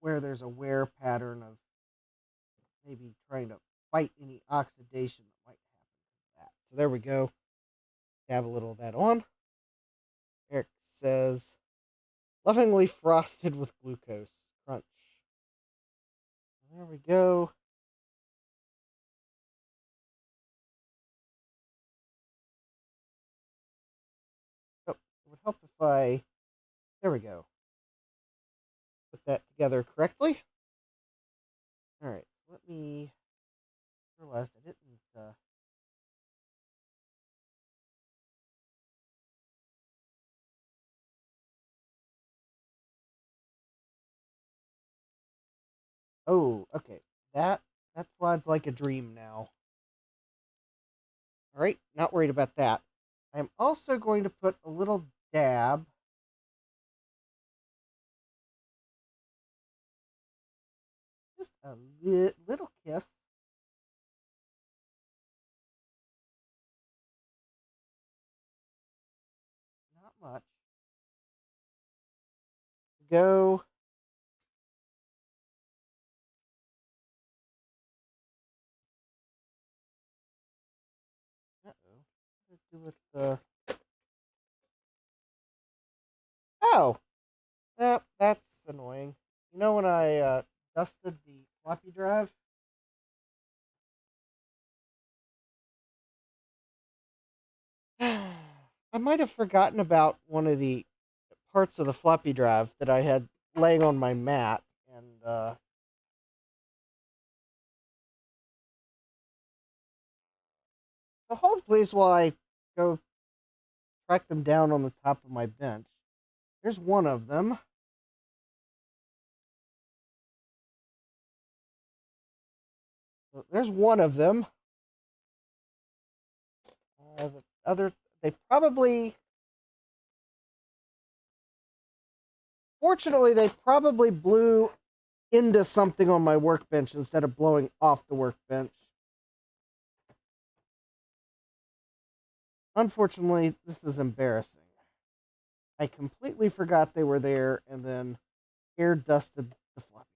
where there's a wear pattern of maybe trying to fight any oxidation that might happen with that. So there we go. Have a little of that on. Eric says, lovingly frosted with glucose. Crunch. There we go. Oh, it would help if I. There we go. Put that together correctly. Alright, so let me. Realized I didn't. Oh, okay. That slides like a dream now. Alright, not worried about that. I'm also going to put a little dab. Just a little kiss. Not much. Go. Uh-oh. What do I do with the... Oh! That's annoying. You know when I dusted the floppy drive? I might have forgotten about one of the parts of the floppy drive that I had laying on my mat, and so hold please while I go track them down on the top of my bench. There's one of them. There's one of them. The other, they probably, fortunately, they probably blew into something on my workbench instead of blowing off the workbench. Unfortunately, this is embarrassing. I completely forgot they were there and then air dusted the floppy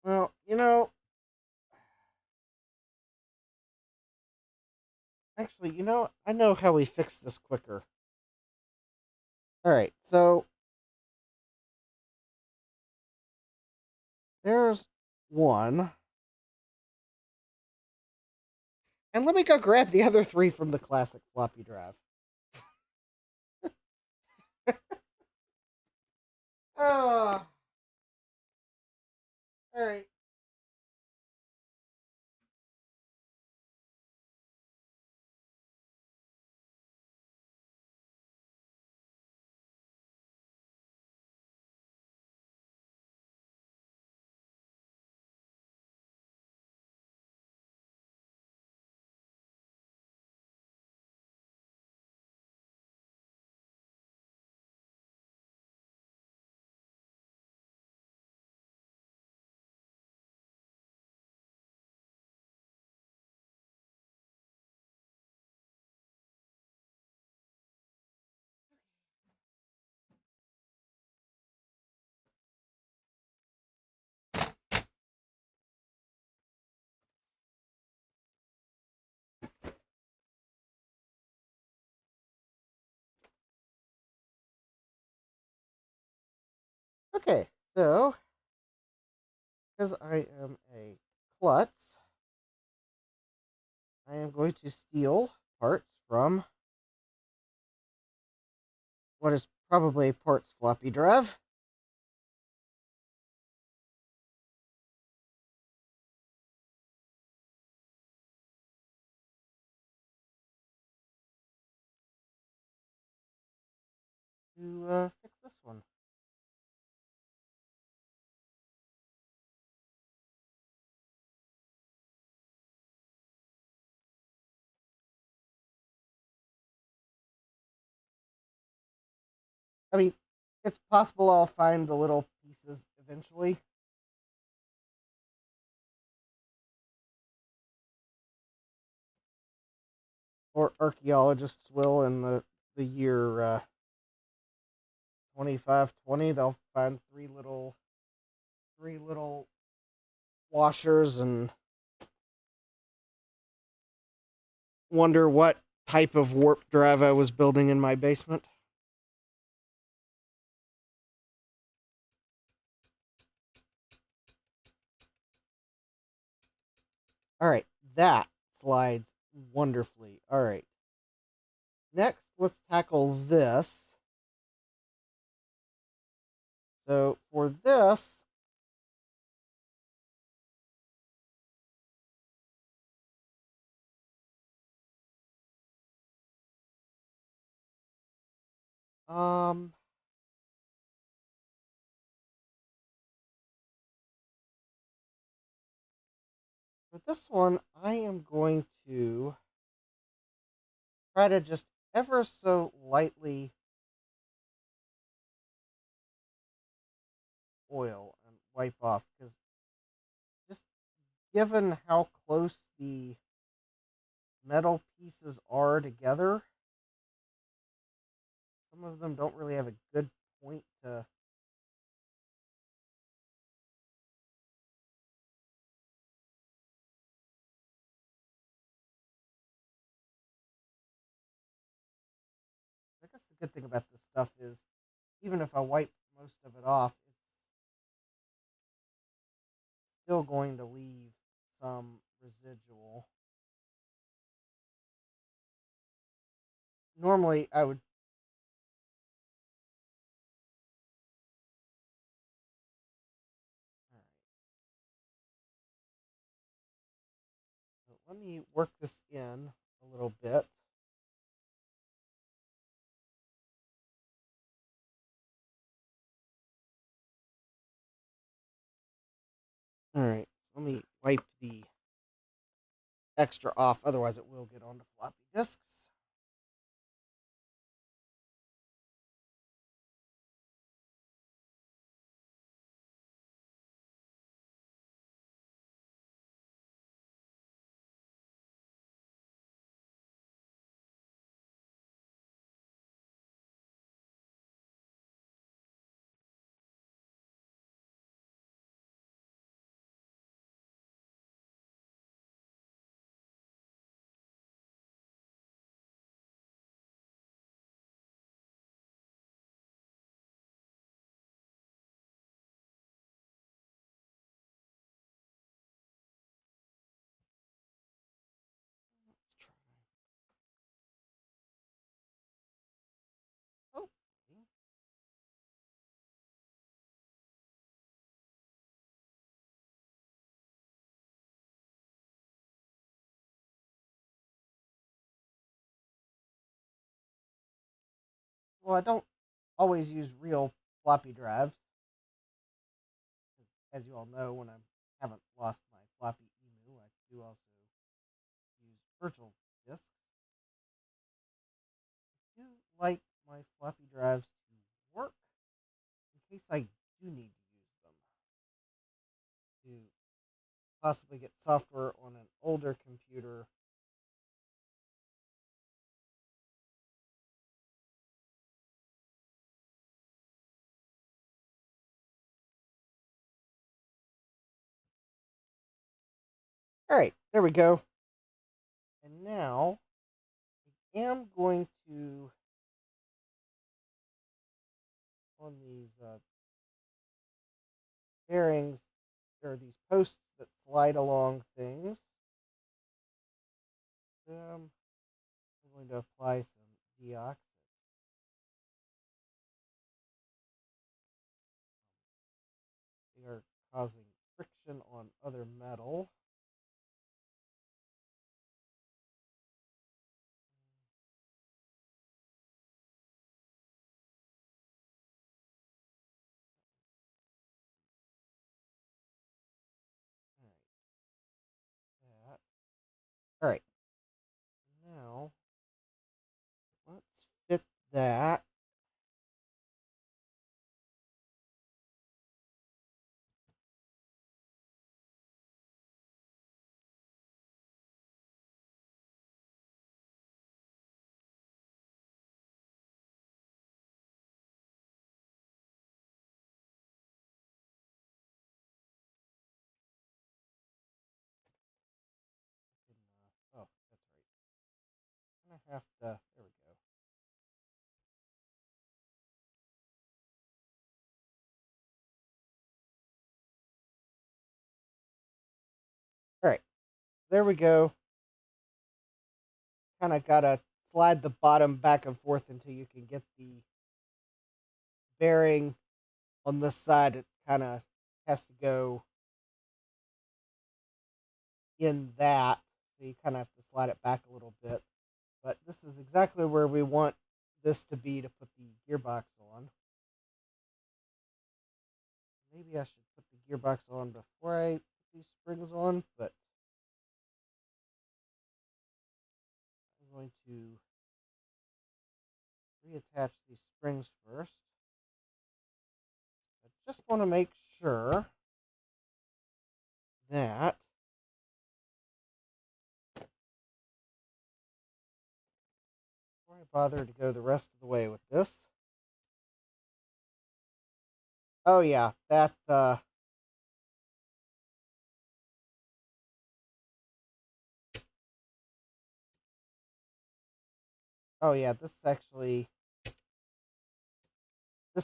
drive. Well, you know, actually, you know, I know how we fix this quicker. All right, so there's one. And let me go grab the other three from the classic floppy drive. Oh, all right. Okay, so because I am a klutz, I am going to steal parts from what is probably a parts floppy drive. To fix this one. I mean, it's possible I'll find the little pieces eventually. Or archaeologists will in the year 2520. They'll find three little washers and wonder what type of warp drive I was building in my basement. All right, that slides wonderfully. All right. Next, let's tackle this. So for this, um, for this one, I am going to try to just ever so lightly oil and wipe off because just given how close the metal pieces are together, some of them don't really have a good point to. I guess the good thing about this stuff is even if I wipe most of it off, it's still going to leave some residual. Normally, I would. All right, so let me work this in a little bit. All right, let me wipe the extra off, otherwise, it will get onto floppy disks. Let's try. Oh, well, I don't always use real floppy drives. As you all know, when I haven't lost my floppy emu, I do also use virtual disks. I do like my floppy drives to work in case I do need to use them to possibly get software on an older computer. All right, there we go. And now I am going to on these bearings. There are these posts that slide along things. I'm going to apply some deoxit. They are causing friction on other metal. All right, that. All right, now let's fit that have to, there we go. All right, there we go. Kind of got to slide the bottom back and forth until you can get the bearing on this side. It kind of has to go in that, so you kind of have to slide it back a little bit. But this is exactly where we want this to be to put the gearbox on. Maybe I should put the gearbox on before I put these springs on, but I'm going to reattach these springs first. I just want to make sure that before I bother to go the rest of the way with this. Oh yeah, that oh yeah, this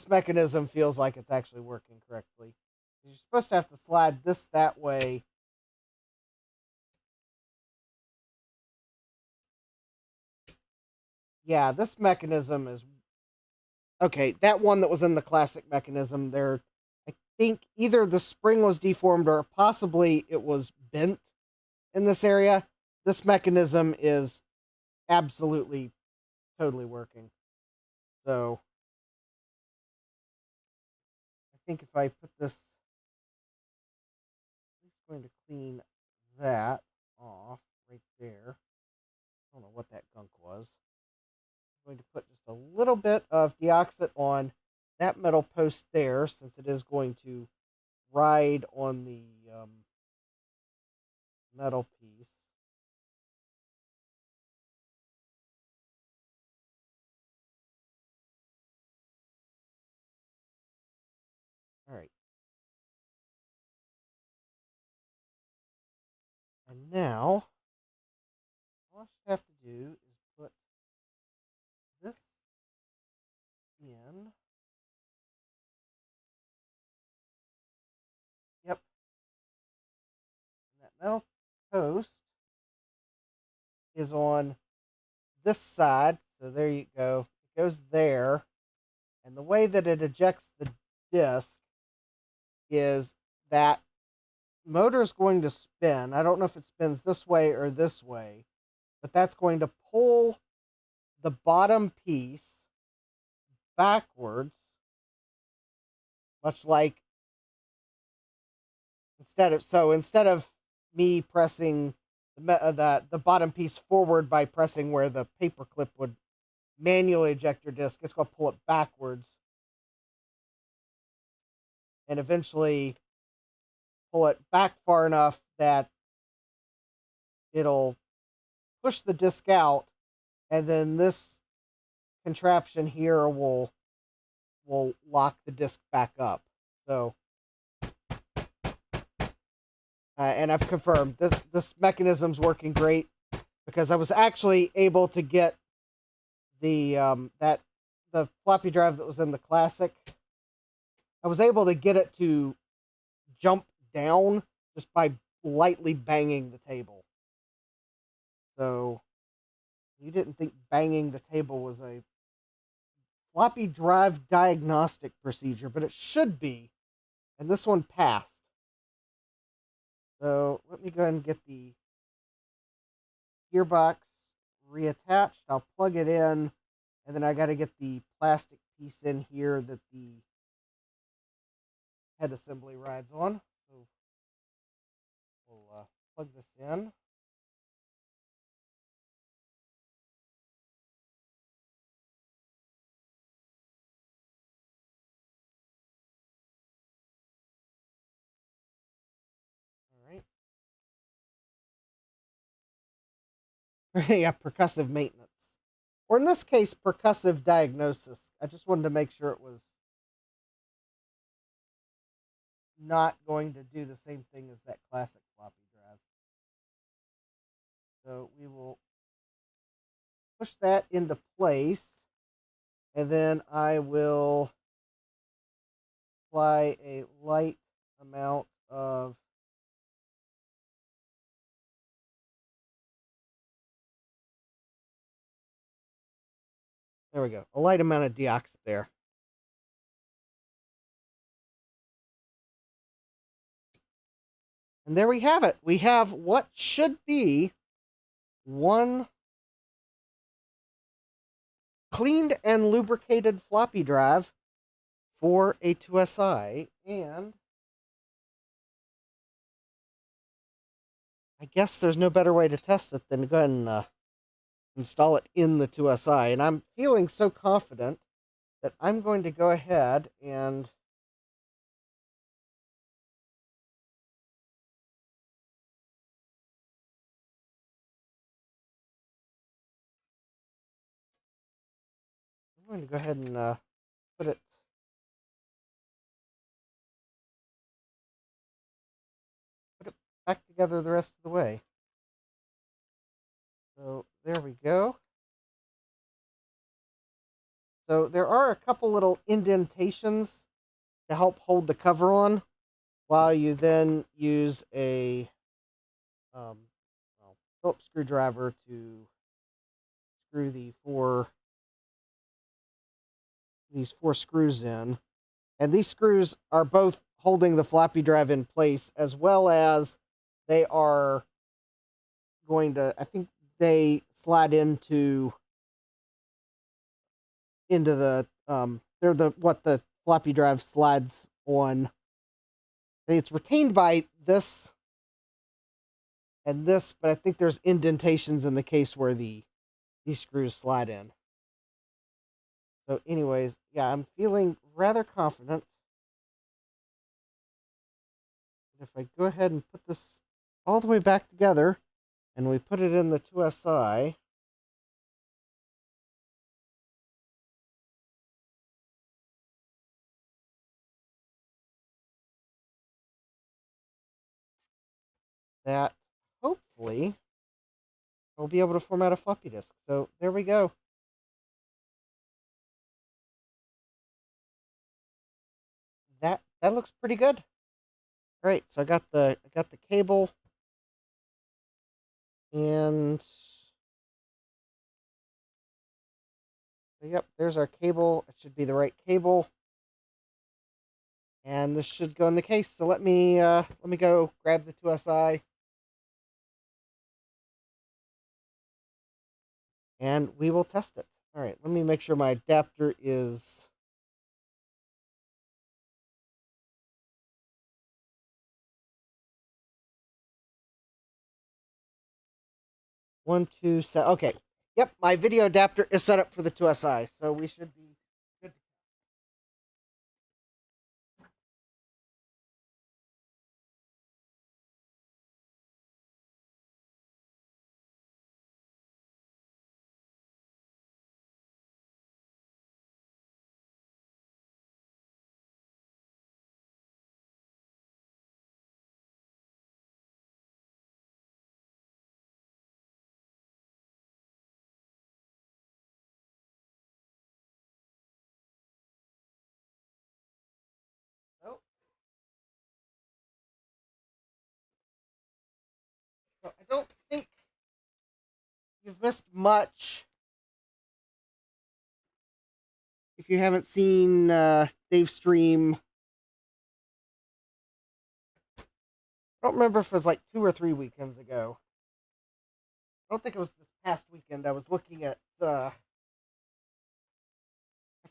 mechanism feels like it's actually working correctly. You're supposed to have to slide this that way. Yeah, this mechanism is okay. That one that was in the classic mechanism, there, I think either the spring was deformed or possibly it was bent in this area. This mechanism is absolutely totally working. So I think if I put this, I'm just going to clean that off right there. I don't know what that gunk was. I'm going to put just a little bit of deoxit on that metal post there, since it is going to ride on the metal piece. All right. And now, all I should have to do is put this in. Yep. And that metal post is on this side. So there you go. It goes there. And the way that it ejects the disc is that motor is going to spin. I don't know if it spins this way or this way, but that's going to pull the bottom piece backwards, much like instead of me pressing the bottom piece forward by pressing where the paper clip would manually eject your disc, it's going to pull it backwards and eventually pull it back far enough that it'll push the disc out, and then this contraption here will lock the disc back up. So, and I've confirmed this mechanism's working great, because I was actually able to get the the floppy drive that was in the classic. I was able to get it to jump down just by lightly banging the table. So you didn't think banging the table was a floppy drive diagnostic procedure, but it should be. And this one passed. So let me go ahead and get the gearbox reattached. I'll plug it in, and then I got to get the plastic piece in here that the head assembly rides on. So we'll plug this in. All right. Yeah, percussive maintenance. Or in this case, percussive diagnosis. I just wanted to make sure it was not going to do the same thing as that classic floppy drive. So we will push that into place, and then I will apply a light amount of there we go, a light amount of deoxit there. And there we have it. We have what should be one cleaned and lubricated floppy drive for a IIsi, and I guess there's no better way to test it than to go ahead and install it in the IIsi. And I'm feeling so confident that I'm going to go ahead and put it back together the rest of the way. So there we go. So there are a couple little indentations to help hold the cover on, while you then use a Phillips screwdriver to screw these four screws in. And these screws are both holding the floppy drive in place, as well as they are going to, I think they slide into the, they're what the floppy drive slides on. It's retained by this and this, but I think there's indentations in the case where these screws slide in. So anyways, yeah, I'm feeling rather confident. If I go ahead and put this all the way back together, and we put it in the IIsi, that hopefully we'll be able to format a floppy disk. So there we go. That looks pretty good. All right, so I got the cable, and yep, there's our cable. It should be the right cable, and this should go in the case. So let me go grab the IIsi, and we will test it. All right, let me make sure my adapter is 127. Okay. Yep, my video adapter is set up for the IIsi, so we should be good. Oh, so I don't think you've missed much if you haven't seen Dave's stream. I don't remember if it was like 2 or 3 weekends ago. I don't think it was this past weekend. I was looking at I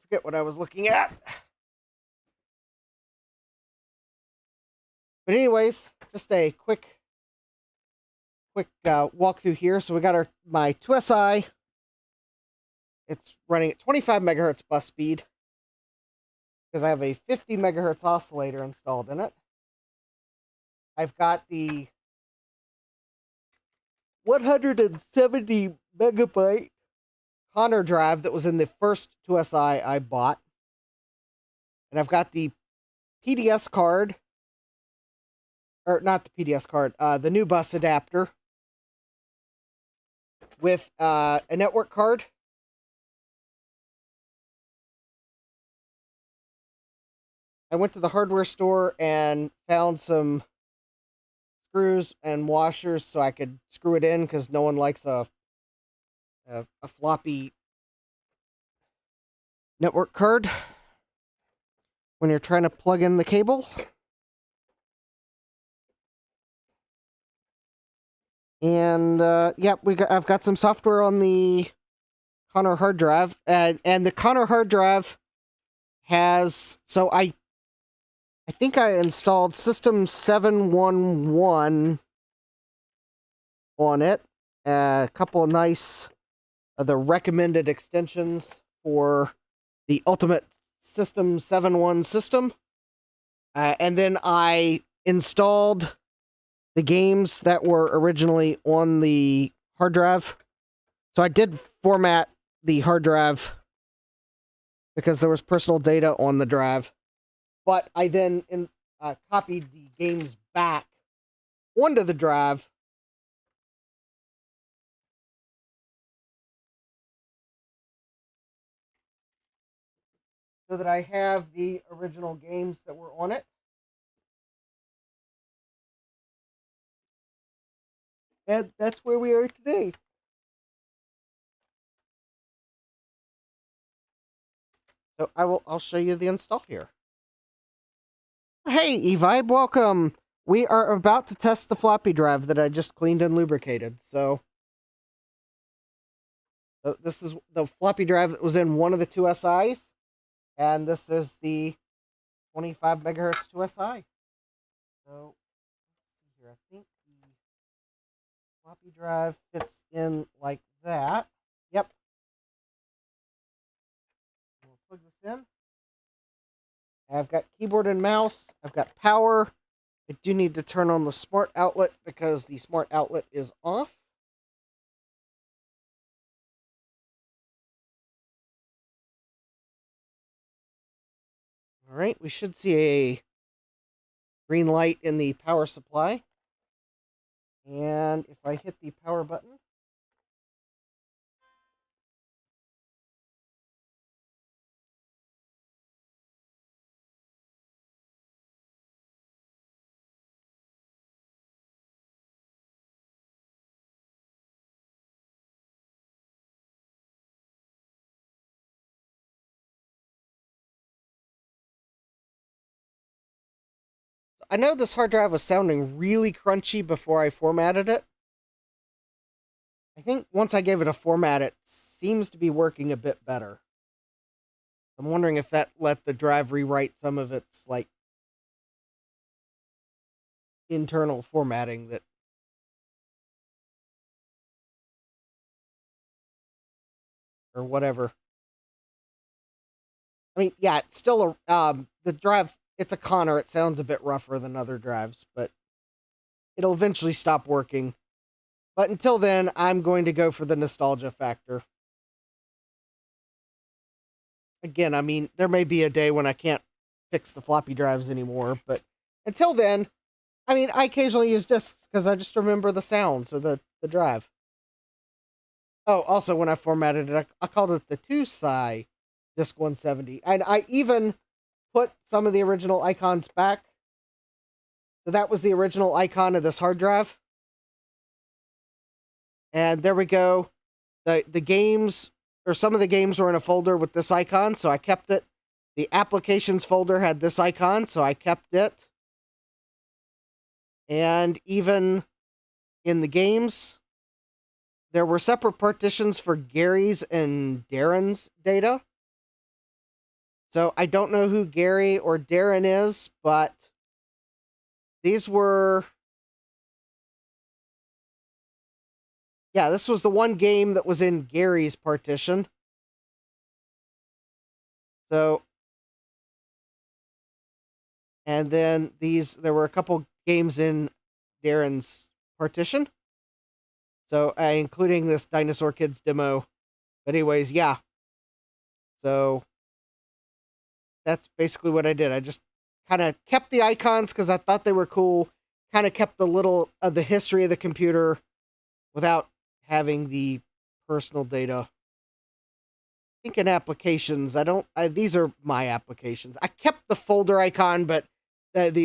forget what I was looking at. But anyways, just a quick walkthrough here. So we got my IIsi. It's running at 25 megahertz bus speed because I have a 50 megahertz oscillator installed in it. I've got the 170 megabyte Connor drive that was in the first IIsi I bought. And I've got the PDS card, or not the PDS card, the new bus adapter. with a network card. I went to the hardware store and found some screws and washers so I could screw it in, because no one likes a floppy network card when you're trying to plug in the cable. And I've got some software on the Connor hard drive, and the Connor hard drive has, so I think I installed System 711 on it. A couple of nice the recommended extensions for the Ultimate System 7.1 system. And then I installed the games that were originally on the hard drive. So I did format the hard drive because there was personal data on the drive. But I then copied the games back onto the drive. So that I have the original games that were on it. And that's where we are today. So I'll show you the install here. Hey, eVibe, welcome. We are about to test the floppy drive that I just cleaned and lubricated. So this is the floppy drive that was in one of the 2SIs. And this is the 25 megahertz 2SI. So let's see here. I think the floppy drive fits in like that. Yep. We'll plug this in. I've got keyboard and mouse. I've got power. I do need to turn on the smart outlet because the smart outlet is off. All right, we should see a green light in the power supply. And if I hit the power button, I know this hard drive was sounding really crunchy before I formatted it. I think once I gave it a format, it seems to be working a bit better. I'm wondering if that let the drive rewrite some of its, like, internal formatting that... or whatever. I mean, yeah, it's still the drive, it's a Connor. It sounds a bit rougher than other drives, but it'll eventually stop working. But until then, I'm going to go for the nostalgia factor. Again, I mean, there may be a day when I can't fix the floppy drives anymore, but until then, I mean, I occasionally use disks because I just remember the sounds of the drive. Oh, also, when I formatted it, I called it the IIsigh Disk 170. And I even put some of the original icons back. So that was the original icon of this hard drive. And there we go. The games, or some of the games were in a folder with this icon, so I kept it. The applications folder had this icon, so I kept it. And even in the games, there were separate partitions for Gary's and Darren's data. So I don't know who Gary or Darren is, but these were... yeah, this was the one game that was in Gary's partition. So... and then there were a couple games in Darren's partition. So, including this Dinosaur Kids demo. But anyways, yeah. So, that's basically what I did. I just kind of kept the icons because I thought they were cool. Kind of kept the little of the history of the computer without having the personal data. I think in applications, these are my applications. I kept the folder icon, but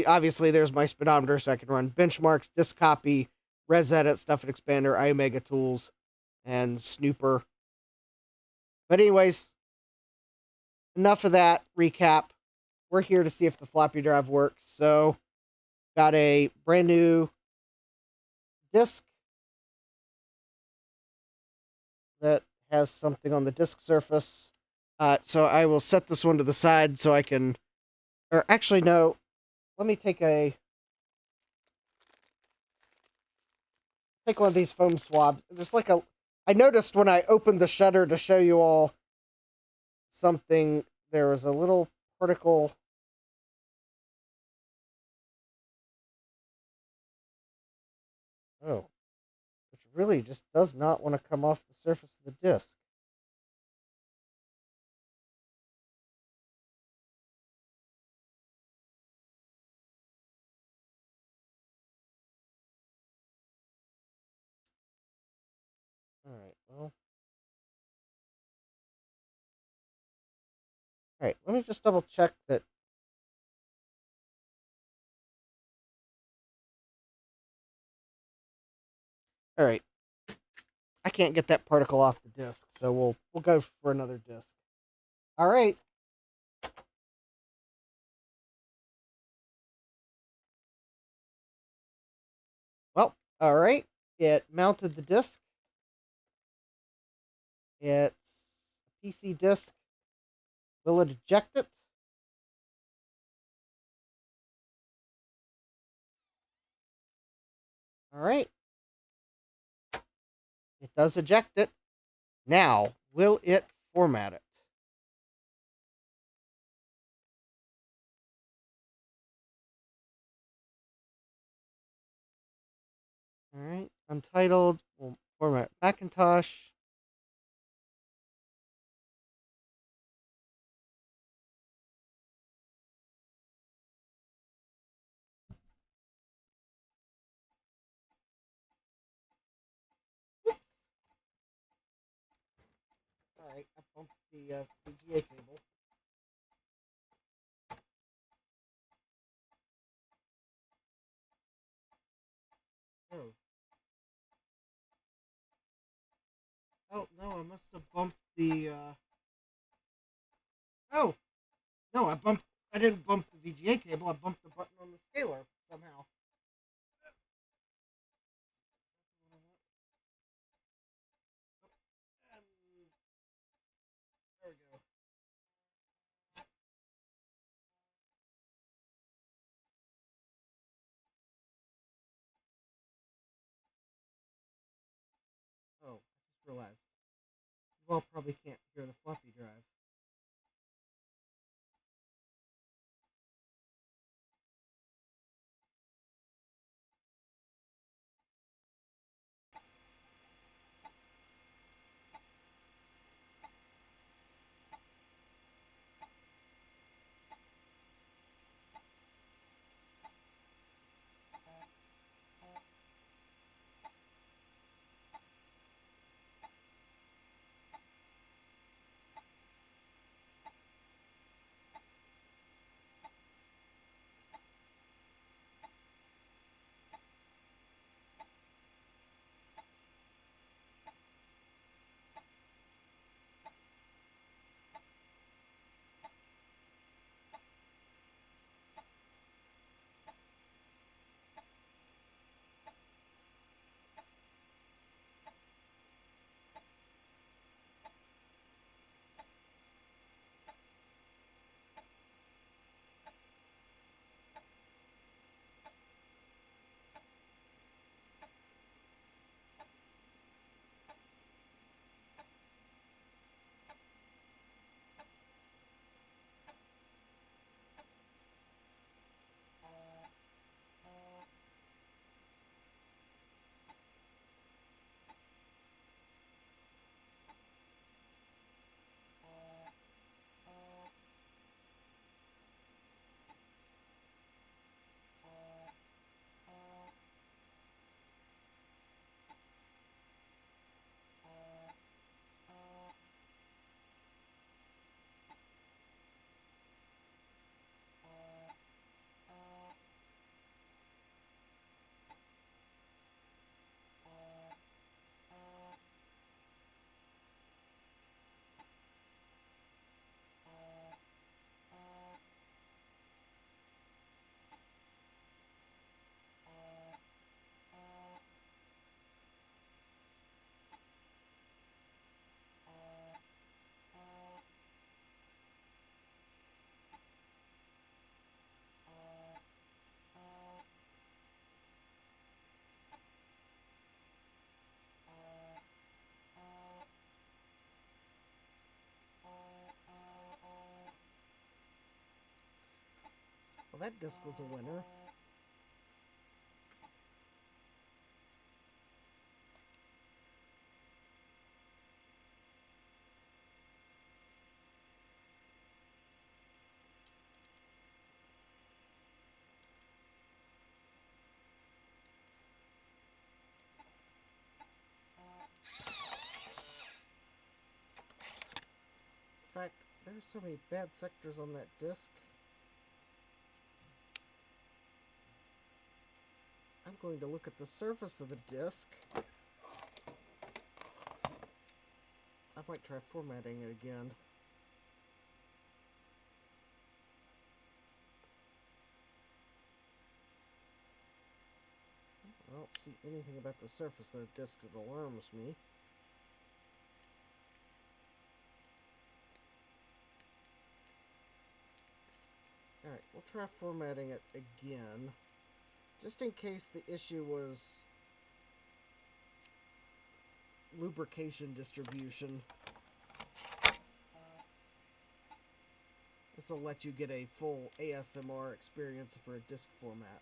obviously there's my speedometer, so I can run benchmarks, disk copy, res edit, stuff and expander, iOmega tools, and snooper. But anyways, enough of that recap. We're here to see if the floppy drive works. So, got a brand new disk that has something on the disk surface. So I will set this one to the side so I can, or actually no, let me take one of these foam swabs. There's like I noticed when I opened the shutter to show you all something, there was a little particle. Oh, which really just does not want to come off the surface of the disk. Alright, well. Alright, let me just double check that. Alright. I can't get that particle off the disk, so we'll go for another disk. Alright. Well, alright. It mounted the disk. It's a PC disk. Will it eject it? Alright. It does eject it. Now, will it format it? Alright. Untitled. We'll format Macintosh. Alright, I bumped the VGA cable. Oh. Oh, no, I must have bumped the, Oh! No, I didn't bump the VGA cable, I bumped the button on the scaler, somehow. There we go. Oh, I just realized. You all probably can't hear the floppy drive. that disc was a winner. In fact, there's so many bad sectors on that disc. I'm going to look at the surface of the disc. I might try formatting it again. I don't see anything about the surface of the disc that alarms me. Alright, we'll try formatting it again. Just in case the issue was lubrication distribution. This will let you get a full ASMR experience for a disk format.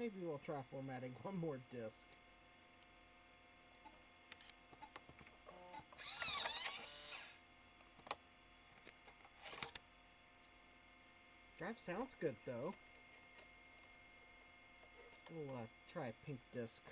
Maybe we'll try formatting one more disk. Drive sounds good, though. We'll try a pink disc.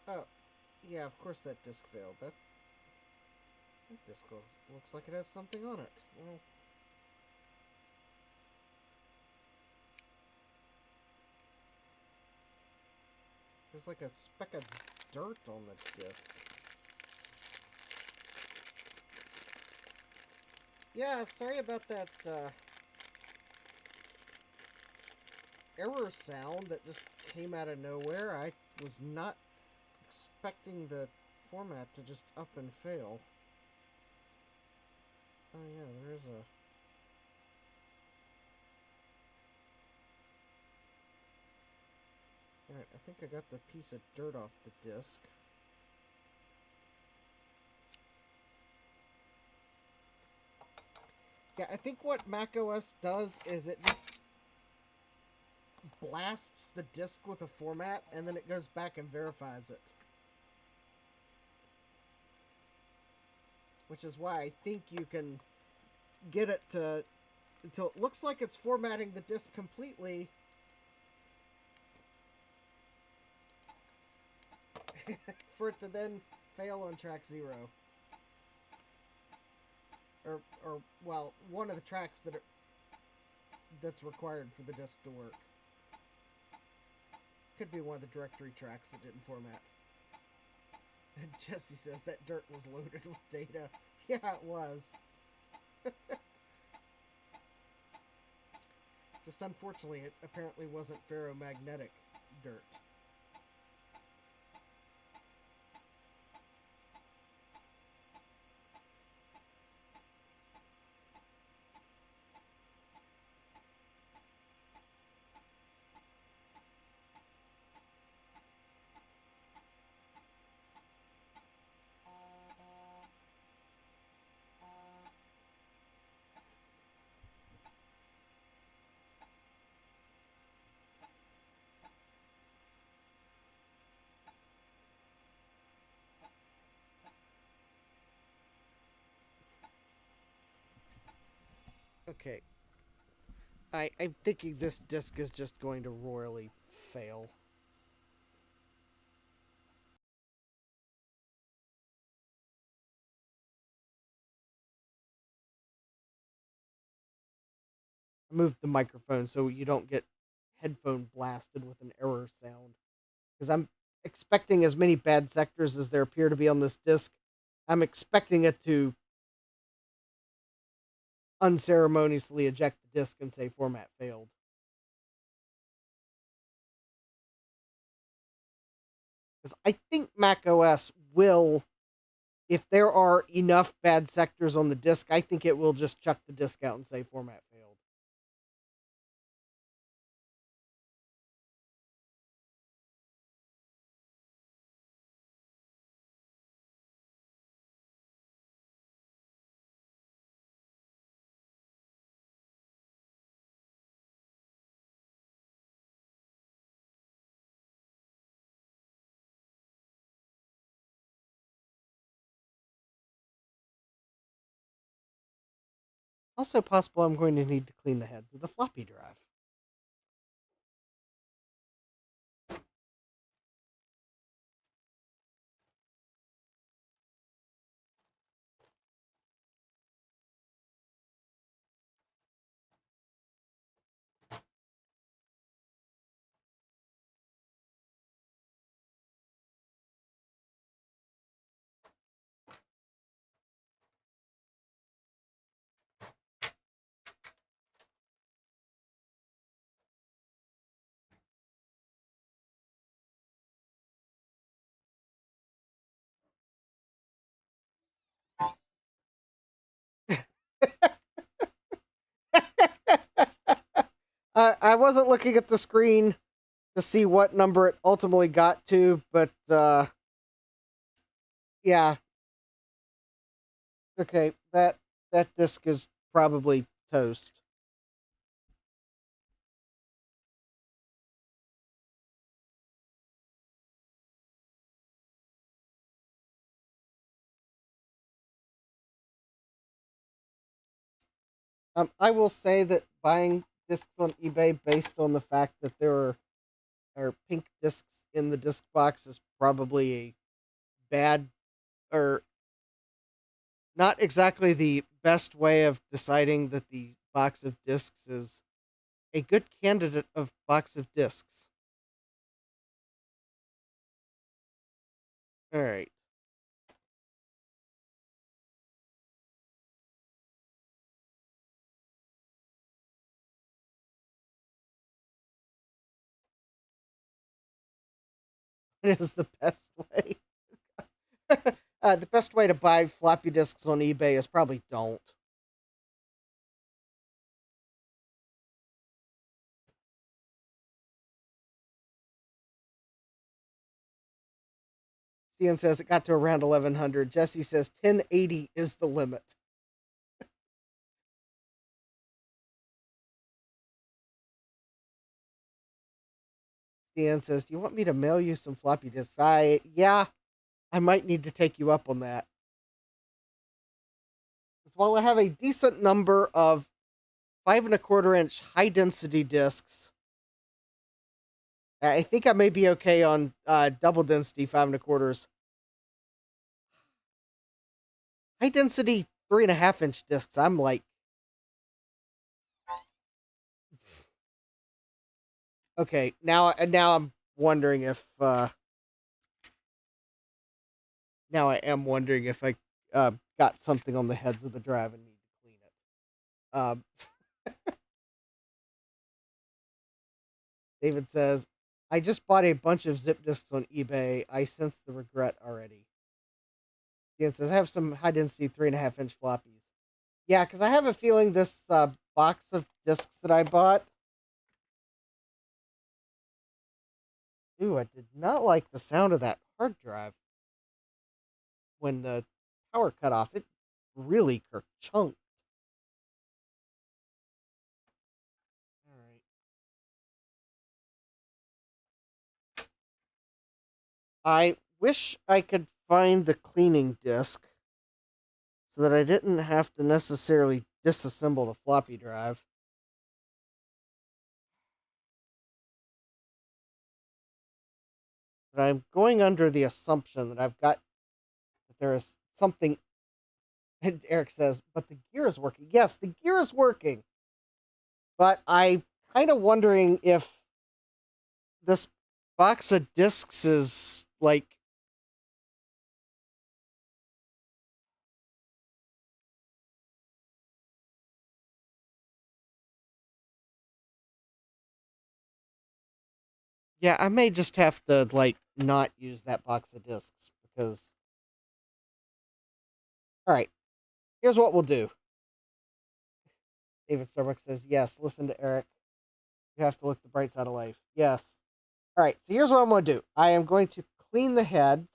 Oh, yeah, of course that disc failed. That disc looks like it has something on it. Well, there's like a speck of dirt on the disc. Yeah, sorry about that error sound that just came out of nowhere. I was not expecting the format to just up and fail. Oh yeah, there is a... Alright, I think I got the piece of dirt off the disk. Yeah, I think what macOS does is it just blasts the disk with a format and then it goes back and verifies it. Which is why I think you can get it to until it looks like it's formatting the disk completely. For it to then fail on track 0. Or well, one of the tracks that's required for the disk to work. Could be one of the directory tracks that didn't format. And Jesse says that dirt was loaded with data. Yeah, it was. Just unfortunately, it apparently wasn't ferromagnetic dirt. Okay. I'm thinking this disk is just going to royally fail. I moved the microphone so you don't get headphone blasted with an error sound. Because I'm expecting as many bad sectors as there appear to be on this disk. I'm expecting it to unceremoniously eject the disk and say format failed. Because I think macOS will, if there are enough bad sectors on the disk, I think it will just chuck the disk out and say format failed. also possible I'm going to need to clean the heads of the floppy drive. I wasn't looking at the screen to see what number it ultimately got to, but yeah. Okay, that disc is probably toast. I will say that buying discs on eBay based on the fact that there are pink discs in the disc box is probably a bad, or not exactly the best way of deciding that the box of discs is a good candidate of box of discs. All right. It is the best way. The best way to buy floppy disks on eBay is probably don't. Stian says it got to around 1100. Jesse says 1080 is the limit. Stian says, "Do you want me to mail you some floppy disks?" Yeah, I might need to take you up on that. Because while I have a decent number of 5 1/4 inch high density disks, I think I may be okay on double density 5 1/4s. High density 3.5 inch discs, I'm like, okay, now I'm wondering if now I am wondering if I got something on the heads of the drive and need to clean it. David says, I just bought a bunch of zip disks on eBay. I sense the regret already. It says, I have some high density 3.5 inch floppies. Yeah, because I have a feeling this box of disks that I bought. Ooh, I did not like the sound of that hard drive when the power cut off. It really chunked. All right. I wish I could find the cleaning disk so that I didn't have to necessarily disassemble the floppy drive. But I'm going under the assumption that that there is something. And Eric says, but the gear is working. Yes, the gear is working. But I'm kind of wondering if this box of discs is like, yeah, I may just have to like not use that box of discs because. All right, here's what we'll do. David Starbucks says, yes, listen to Eric. You have to look the bright side of life. Yes. All right, so here's what I'm going to do. I am going to clean the heads.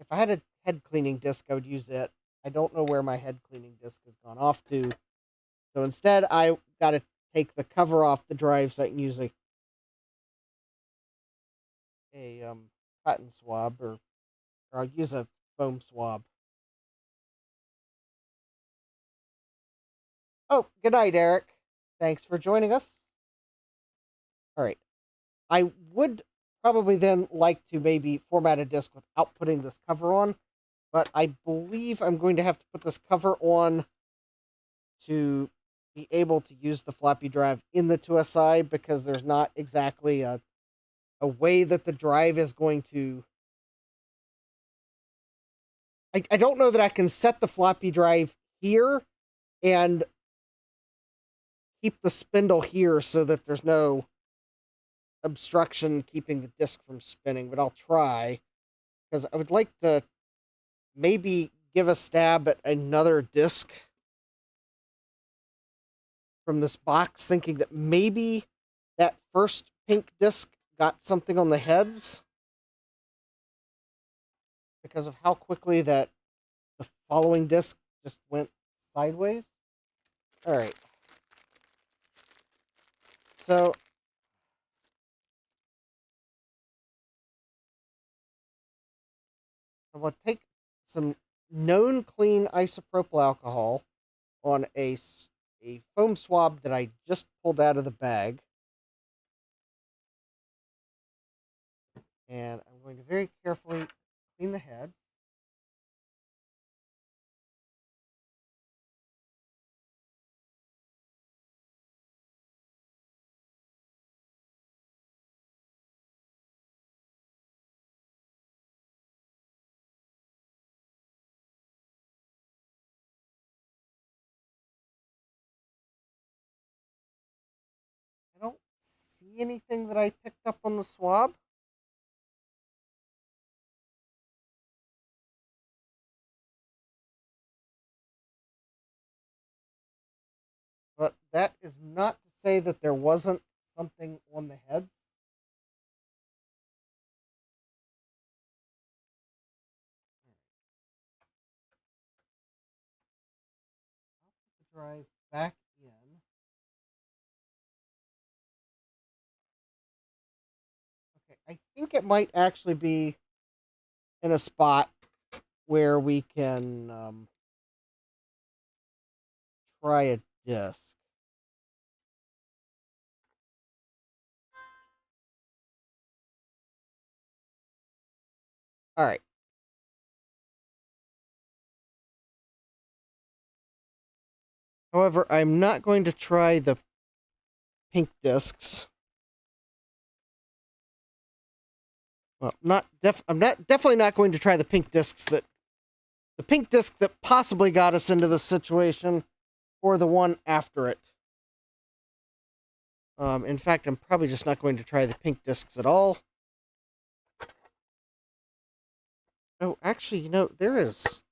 If I had a head cleaning disc, I would use it. I don't know where my head cleaning disc has gone off to. So instead, I got to take the cover off the drive so I can use a cotton swab, or I'll use a foam swab. Oh, good night, Eric. Thanks for joining us. All right. I would probably then like to maybe format a disk without putting this cover on, but I believe I'm going to have to put this cover on to be able to use the floppy drive in the IIsi, because there's not exactly a way that the drive is going to... I don't know that I can set the floppy drive here and keep the spindle here so that there's no obstruction keeping the disk from spinning, but I'll try, because I would like to maybe give a stab at another disk from this box, thinking that maybe that first pink disk got something on the heads because of how quickly that the following disk just went sideways. All right. So I'm going to take some known clean isopropyl alcohol on a foam swab that I just pulled out of the bag. And I'm going to very carefully clean the heads. I don't see anything that I picked up on the swab. But that is not to say that there wasn't something on the heads. I'll put the drive back in. Okay, I think it might actually be in a spot where we can try a disk. All right. However, I'm not going to try the pink discs. Well, I'm definitely not going to try the pink discs that possibly got us into this situation, or the one after it. In fact, I'm probably just not going to try the pink discs at all. Oh, actually, there is...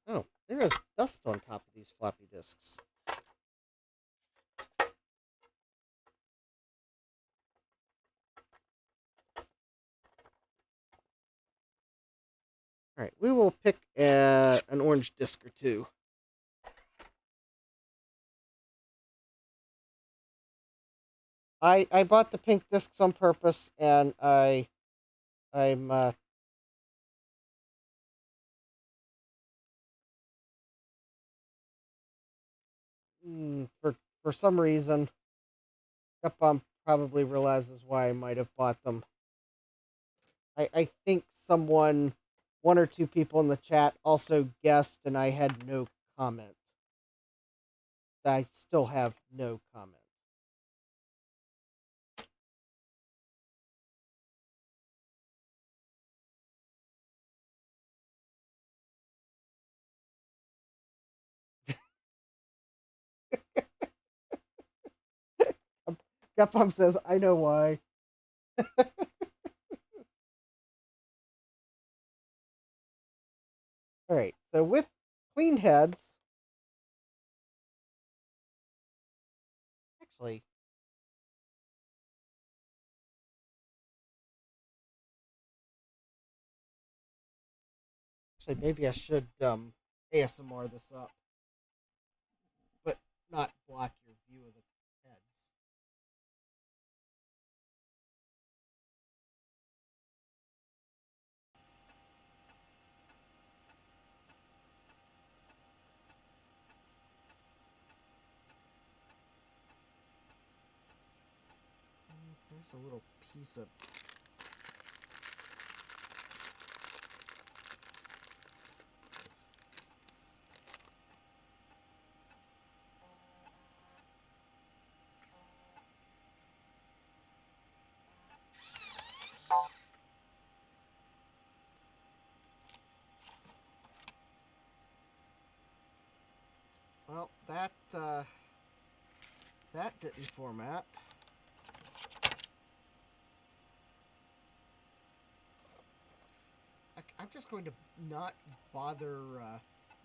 Oh, there is dust on top of these floppy disks. All right, we will pick an orange disc or two. I bought the pink discs on purpose, and I'm for some reason, Gupbomb probably realizes why I might have bought them. I think one or two people in the chat also guessed, and I had no comment. I still have no comment. Gutpump says, I know why. Alright, so with clean heads... Actually... maybe I should ASMR this up. But not block your view of the heads. There's a little piece of... Well, that didn't format. I'm just going to not bother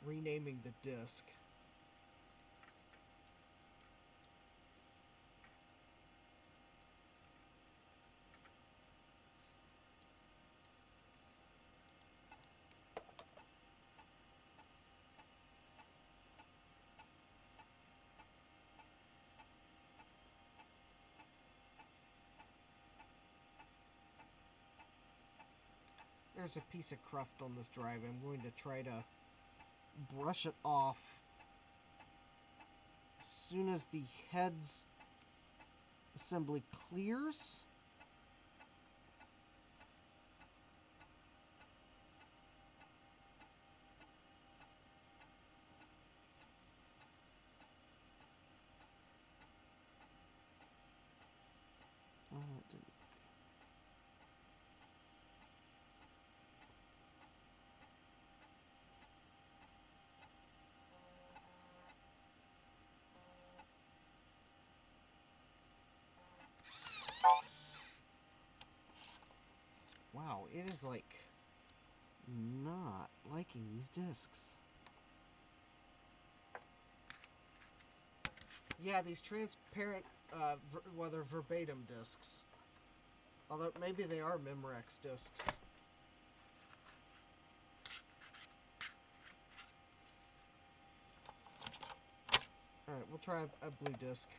renaming the disk. There's a piece of cruft on this drive. I'm going to try to brush it off as soon as the heads assembly clears. Oh, it didn't. Wow, it is like not liking these discs. Yeah, these transparent, well, they're verbatim discs. Although maybe they are Memorex discs. Alright, we'll try a blue disc.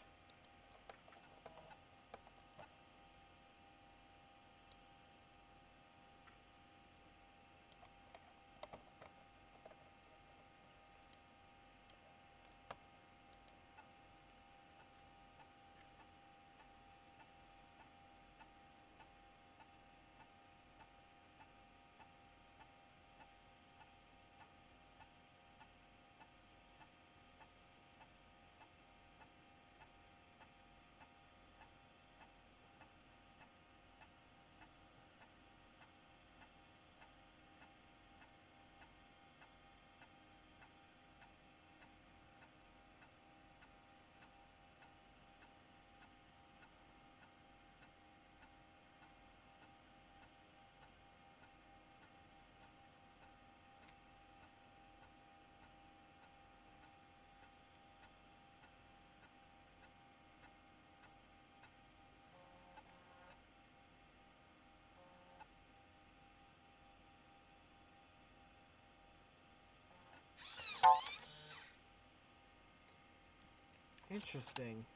Interesting.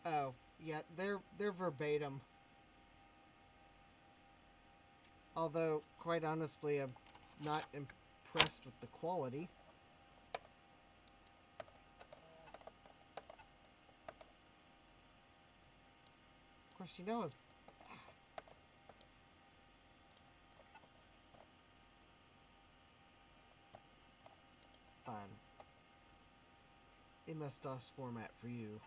Oh, yeah, they're verbatim. Although, quite honestly, I'm not impressed with the quality. Of course, you know, it's... Fine. MS-DOS format for you.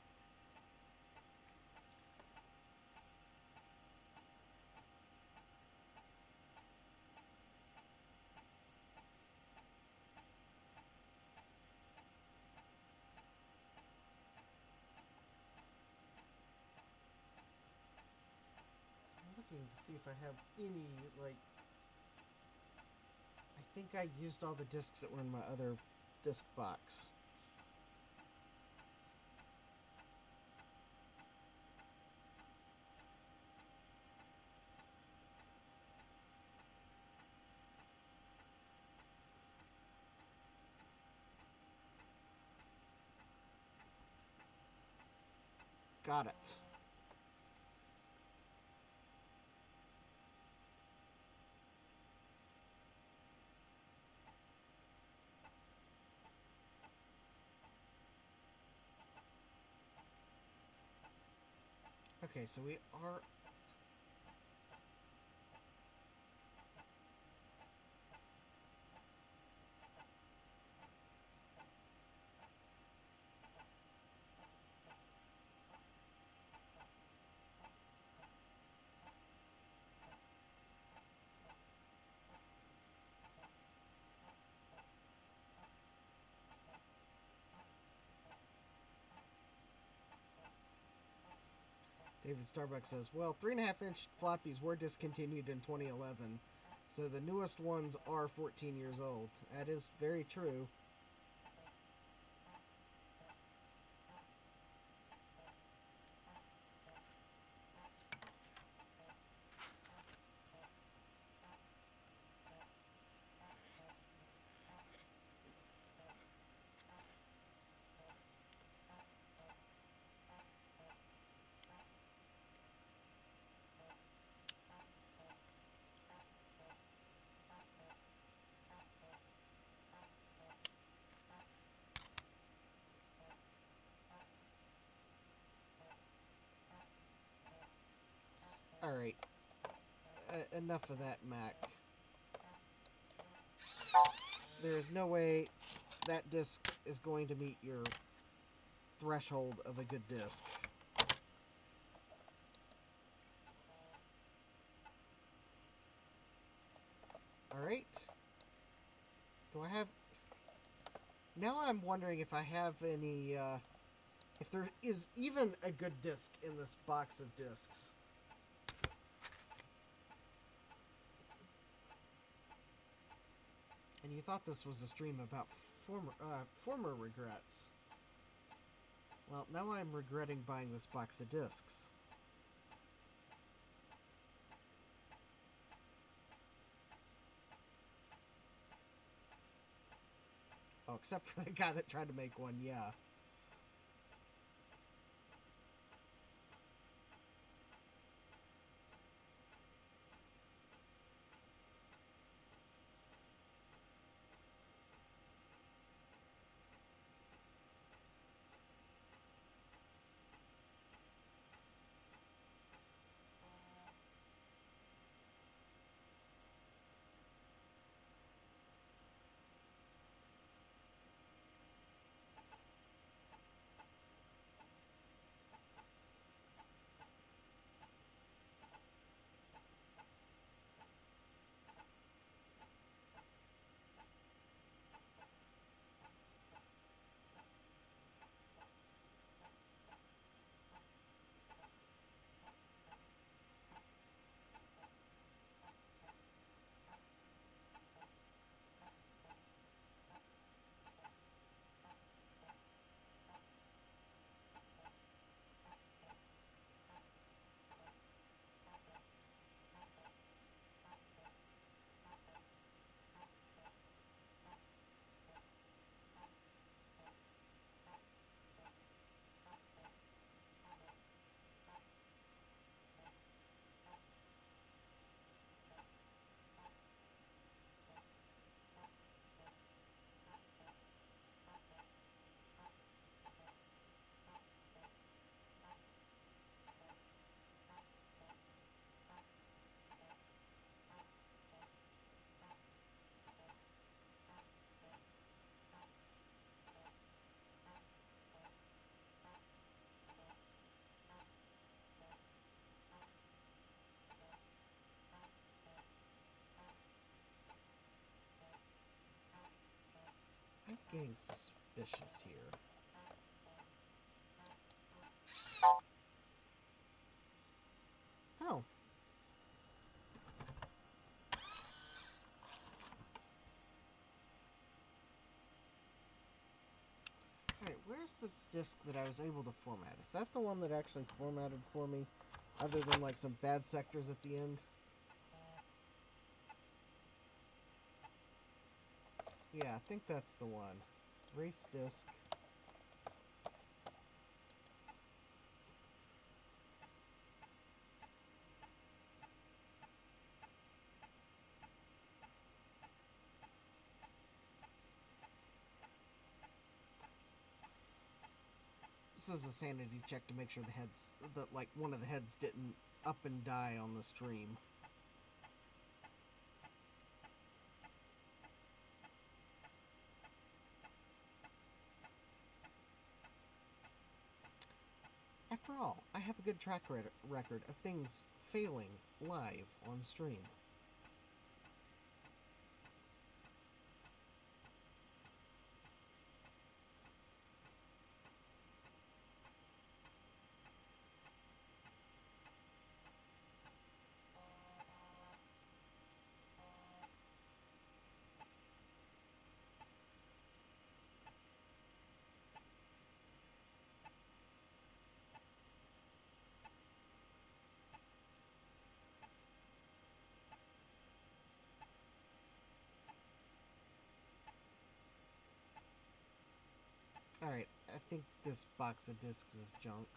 To see if I have any, like... I think I used all the discs that were in my other disc box. Got it. Okay, so we are... David Starbuck says, well, 3.5-inch floppies were discontinued in 2011, so the newest ones are 14 years old. That is very true. Alright. Enough of that, Mac. There's no way that disc is going to meet your threshold of a good disc. Alright. Do I have... Now I'm wondering if I have any, if there is even a good disc in this box of discs. And you thought this was a stream about former regrets. Well, now I'm regretting buying this box of discs. Oh, except for the guy that tried to make one, yeah. I'm getting suspicious here. Oh. Alright, where's this disc that I was able to format? Is that the one that actually formatted for me? Other than like some bad sectors at the end? Yeah, I think that's the one. Race disc. This is a sanity check to make sure like one of the heads didn't up and die on the stream. After all, I have a good track record of things failing live on stream. Alright, I think this box of discs is junk.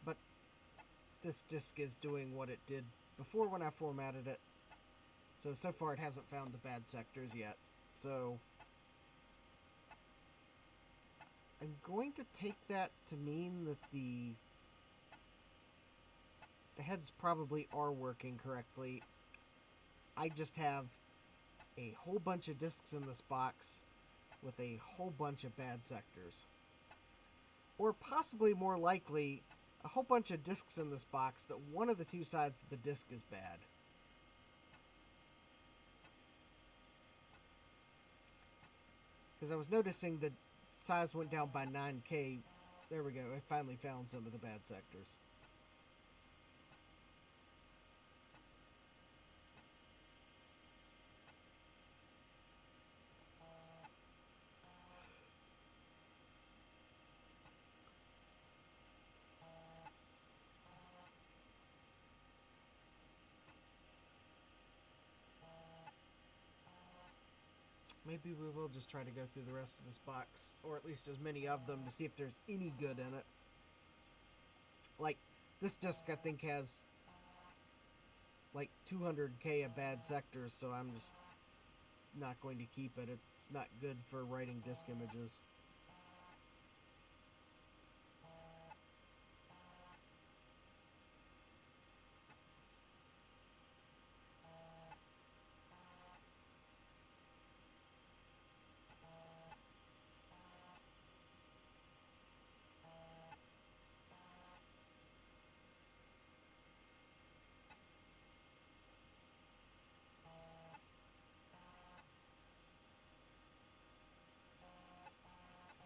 But this disc is doing what it did before when I formatted it. So far it hasn't found the bad sectors yet. So I'm going to take that to mean that the heads probably are working correctly. I just have a whole bunch of discs in this box with a whole bunch of bad sectors. Or possibly more likely, a whole bunch of discs in this box that one of the two sides of the disc is bad. Because I was noticing the size went down by 9K. There we go. I finally found some of the bad sectors. Maybe we will just try to go through the rest of this box, or at least as many of them, to see if there's any good in it. Like, this disc I think has like 200K of bad sectors, so I'm just not going to keep it. It's not good for writing disk images.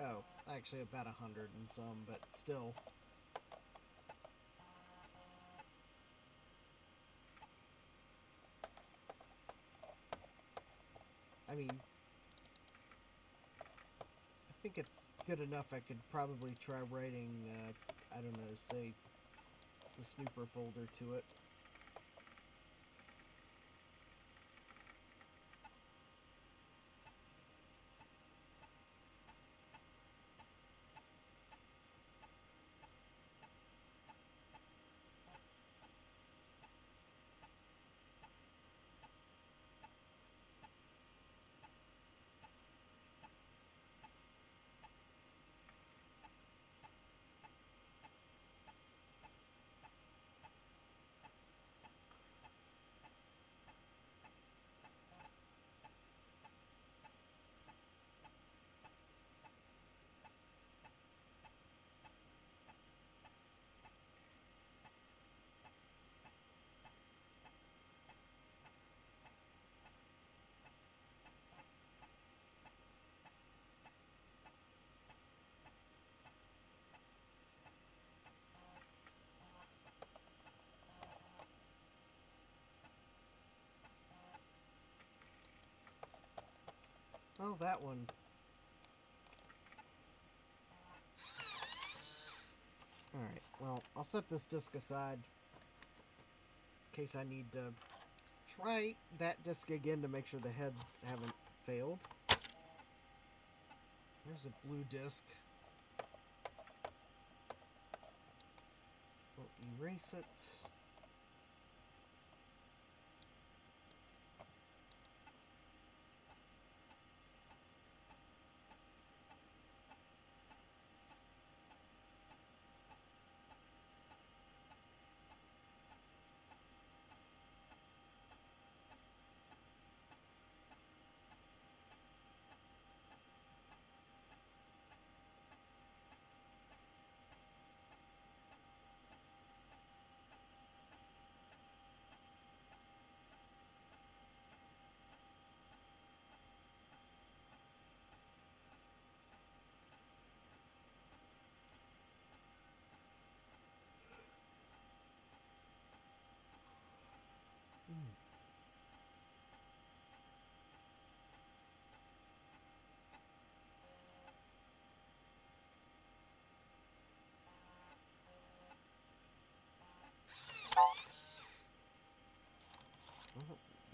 Oh, actually about 100 and some, but still. I mean, I think it's good enough. I could probably try writing, I don't know, say, the snooper folder to it. Well, that one. Alright, well, I'll set this disk aside in case I need to try that disk again to make sure the heads haven't failed. There's a blue disk. We'll erase it.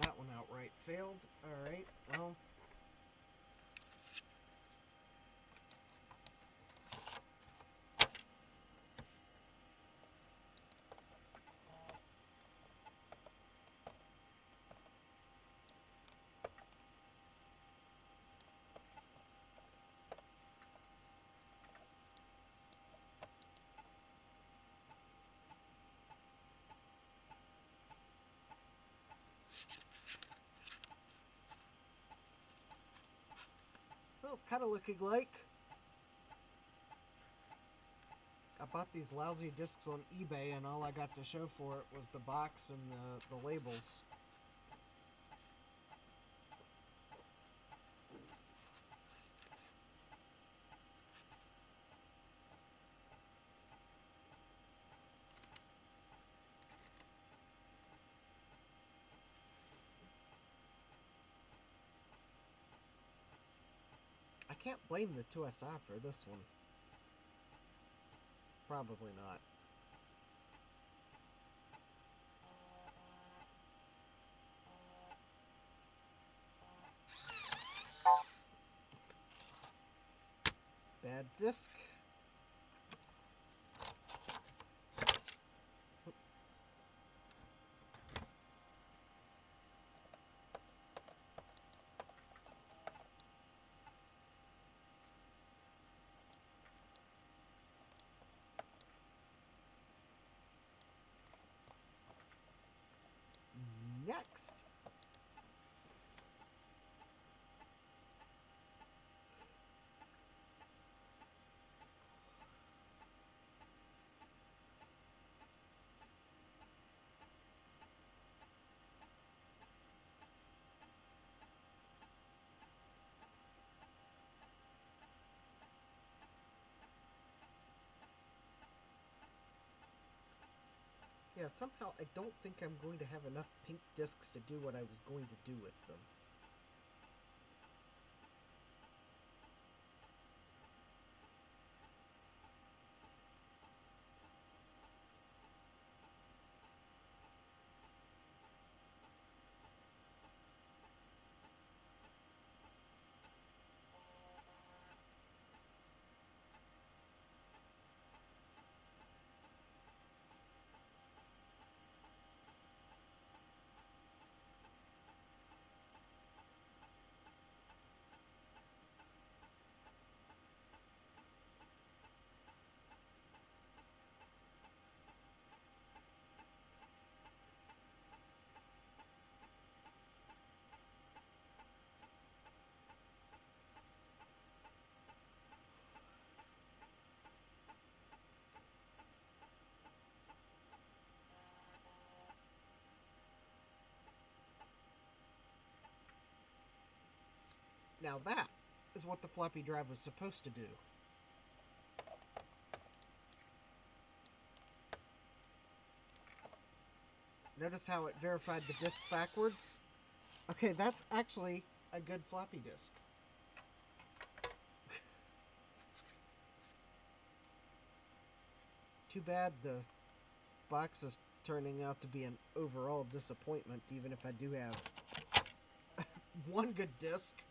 That one outright failed. Alright, well. Well, it's kind of looking like I bought these lousy discs on eBay, and all I got to show for it was the box and the labels. I can't blame the IIsigh for this one. Probably not. Bad disk. Next. Yeah, somehow I don't think I'm going to have enough pink discs to do what I was going to do with them. Now that is what the floppy drive was supposed to do. Notice how it verified the disk backwards? Okay, that's actually a good floppy disk. Too bad the box is turning out to be an overall disappointment, even if I do have one good disk.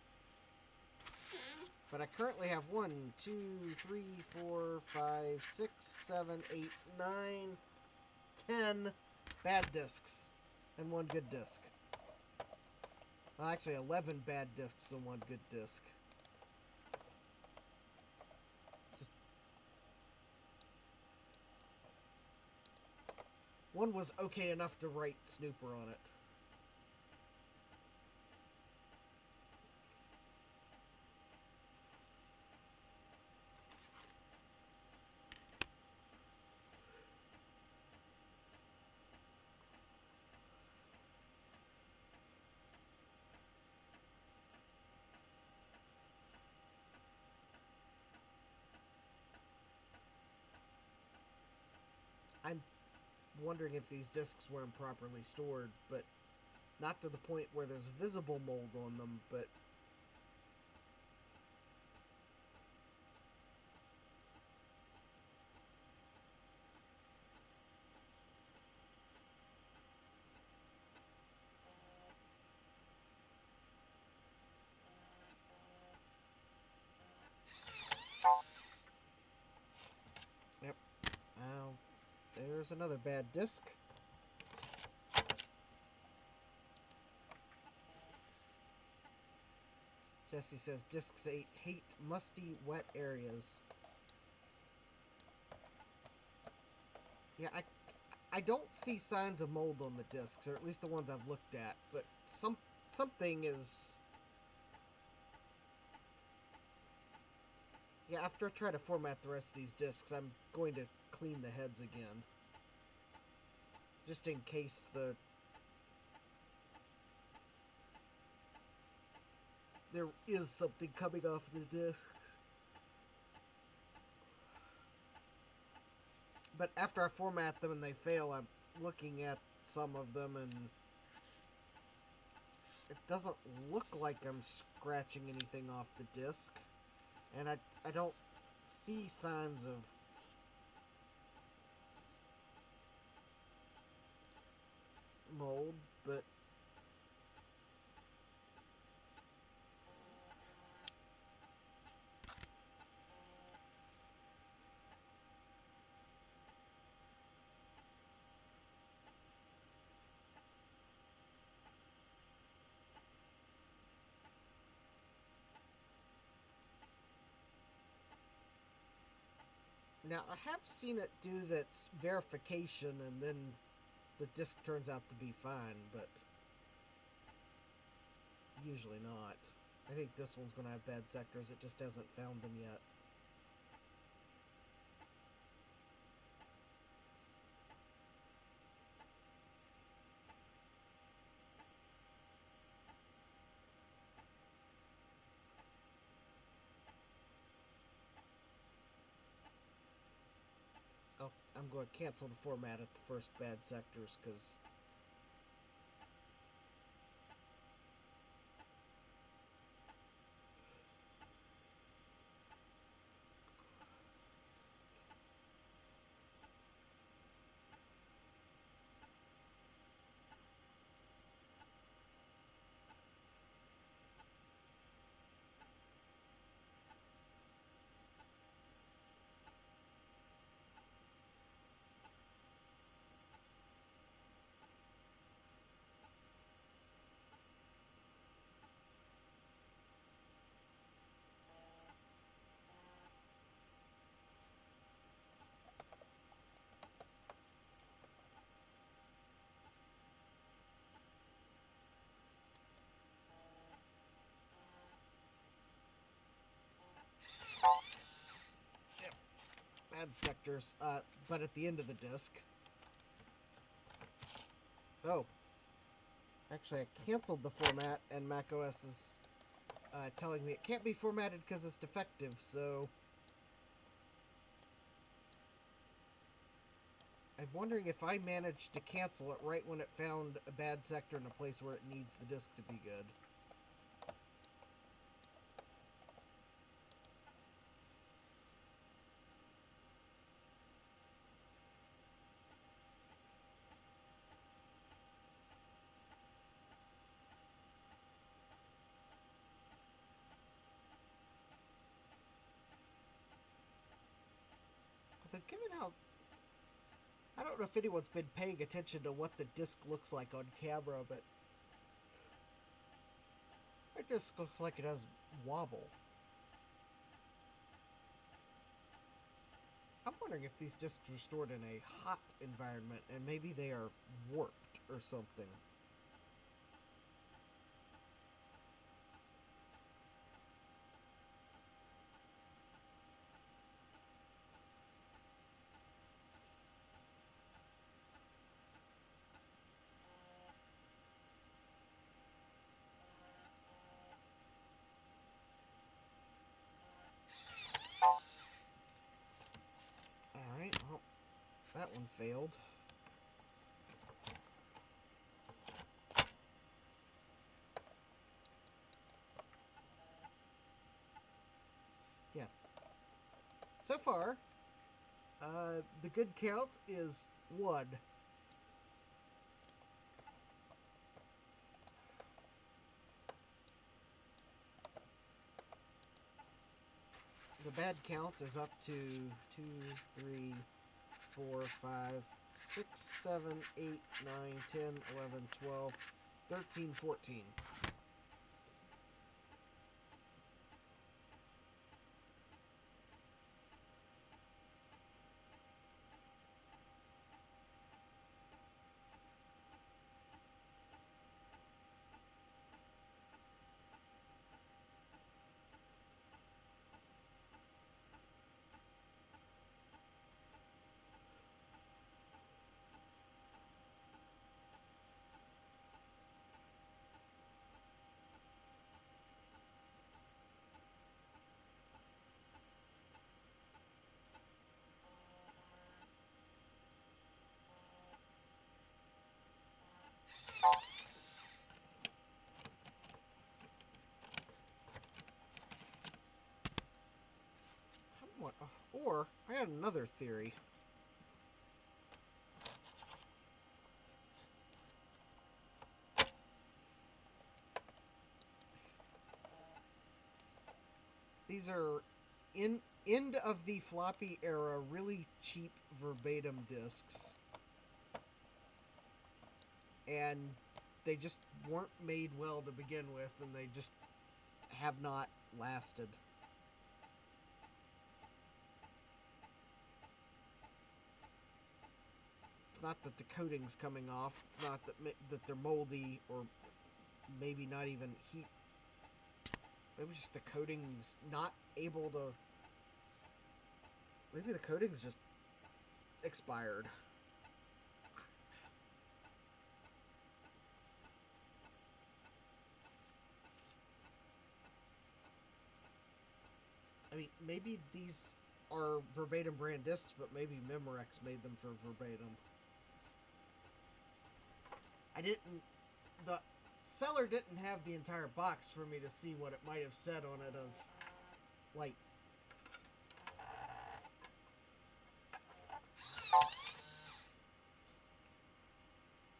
But I currently have 1, 2, 3, 4, 5, 6, 7, 8, 9, 10 bad discs and 1 good disc. Well, actually, 11 bad discs and 1 good disc. Just one was okay enough to write Snooper on it. I'm wondering if these discs were improperly stored, but not to the point where there's visible mold on them, but yep. Now, there's another bad disc. Jesse says, discs 8 hate musty, wet areas. Yeah, I don't see signs of mold on the discs, or at least the ones I've looked at, but something is... Yeah, after I try to format the rest of these discs, I'm going to clean the heads again. Just in case there is something coming off the discs. But after I format them and they fail, I'm looking at some of them and it doesn't look like I'm scratching anything off the disc. And I don't see signs of mold, but now I have seen it do that verification and then the disc turns out to be fine, but usually not. I think this one's going to have bad sectors. It just hasn't found them yet. Oh, I'm going to cancel the format at the first bad sectors because bad sectors, but at the end of the disk. Oh. Actually, I canceled the format, and macOS is telling me it can't be formatted because it's defective, so... I'm wondering if I managed to cancel it right when it found a bad sector in a place where it needs the disk to be good. given how... I don't know if anyone's been paying attention to what the disc looks like on camera, but it just looks like it has wobble. I'm wondering if these discs were stored in a hot environment and maybe they are warped or something. Alright, well, that one failed. Yeah. So far, the good count is 1. The bad count is up to 2, 3, 4, 5, 6, 7, 8, 9, 10, 11, 12, 13, 14. Or, I had another theory. These are end of the floppy era, really cheap verbatim discs. And they just weren't made well to begin with, and they just have not lasted. It's not that the coating's coming off. It's not that they're moldy or maybe not even heat. Maybe just the coating's not able to... Maybe the coating's just expired. I mean, maybe these are verbatim brand discs, but maybe Memorex made them for verbatim. The seller didn't have the entire box for me to see what it might have said on it of, like...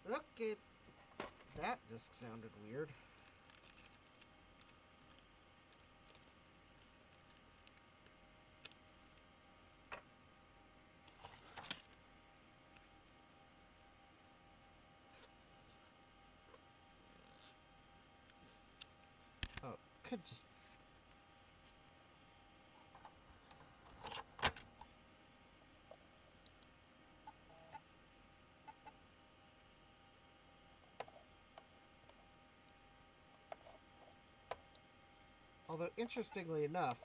Okay, that disc sounded weird. Oh, could just... Although, interestingly enough,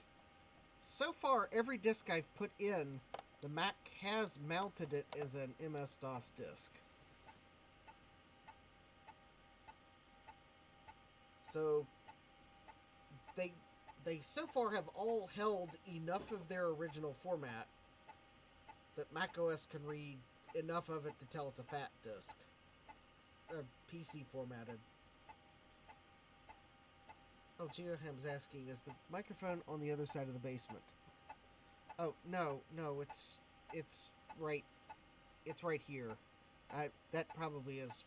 so far every disc I've put in, the Mac has mounted it as an MS-DOS disc. So, they so far have all held enough of their original format that macOS can read enough of it to tell it's a fat disk. Or PC formatted. Oh, Geoham's asking, is the microphone on the other side of the basement? Oh, no, it's right here. That probably is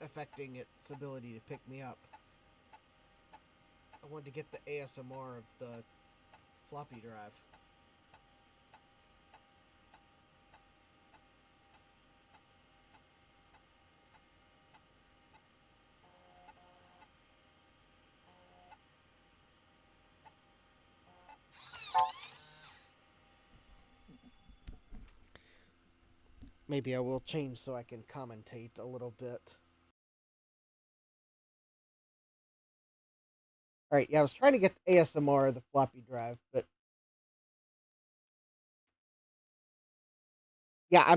affecting its ability to pick me up. I wanted to get the ASMR of the floppy drive. Maybe I will change so I can commentate a little bit. All right, yeah, I was trying to get the ASMR of the floppy drive, but yeah, I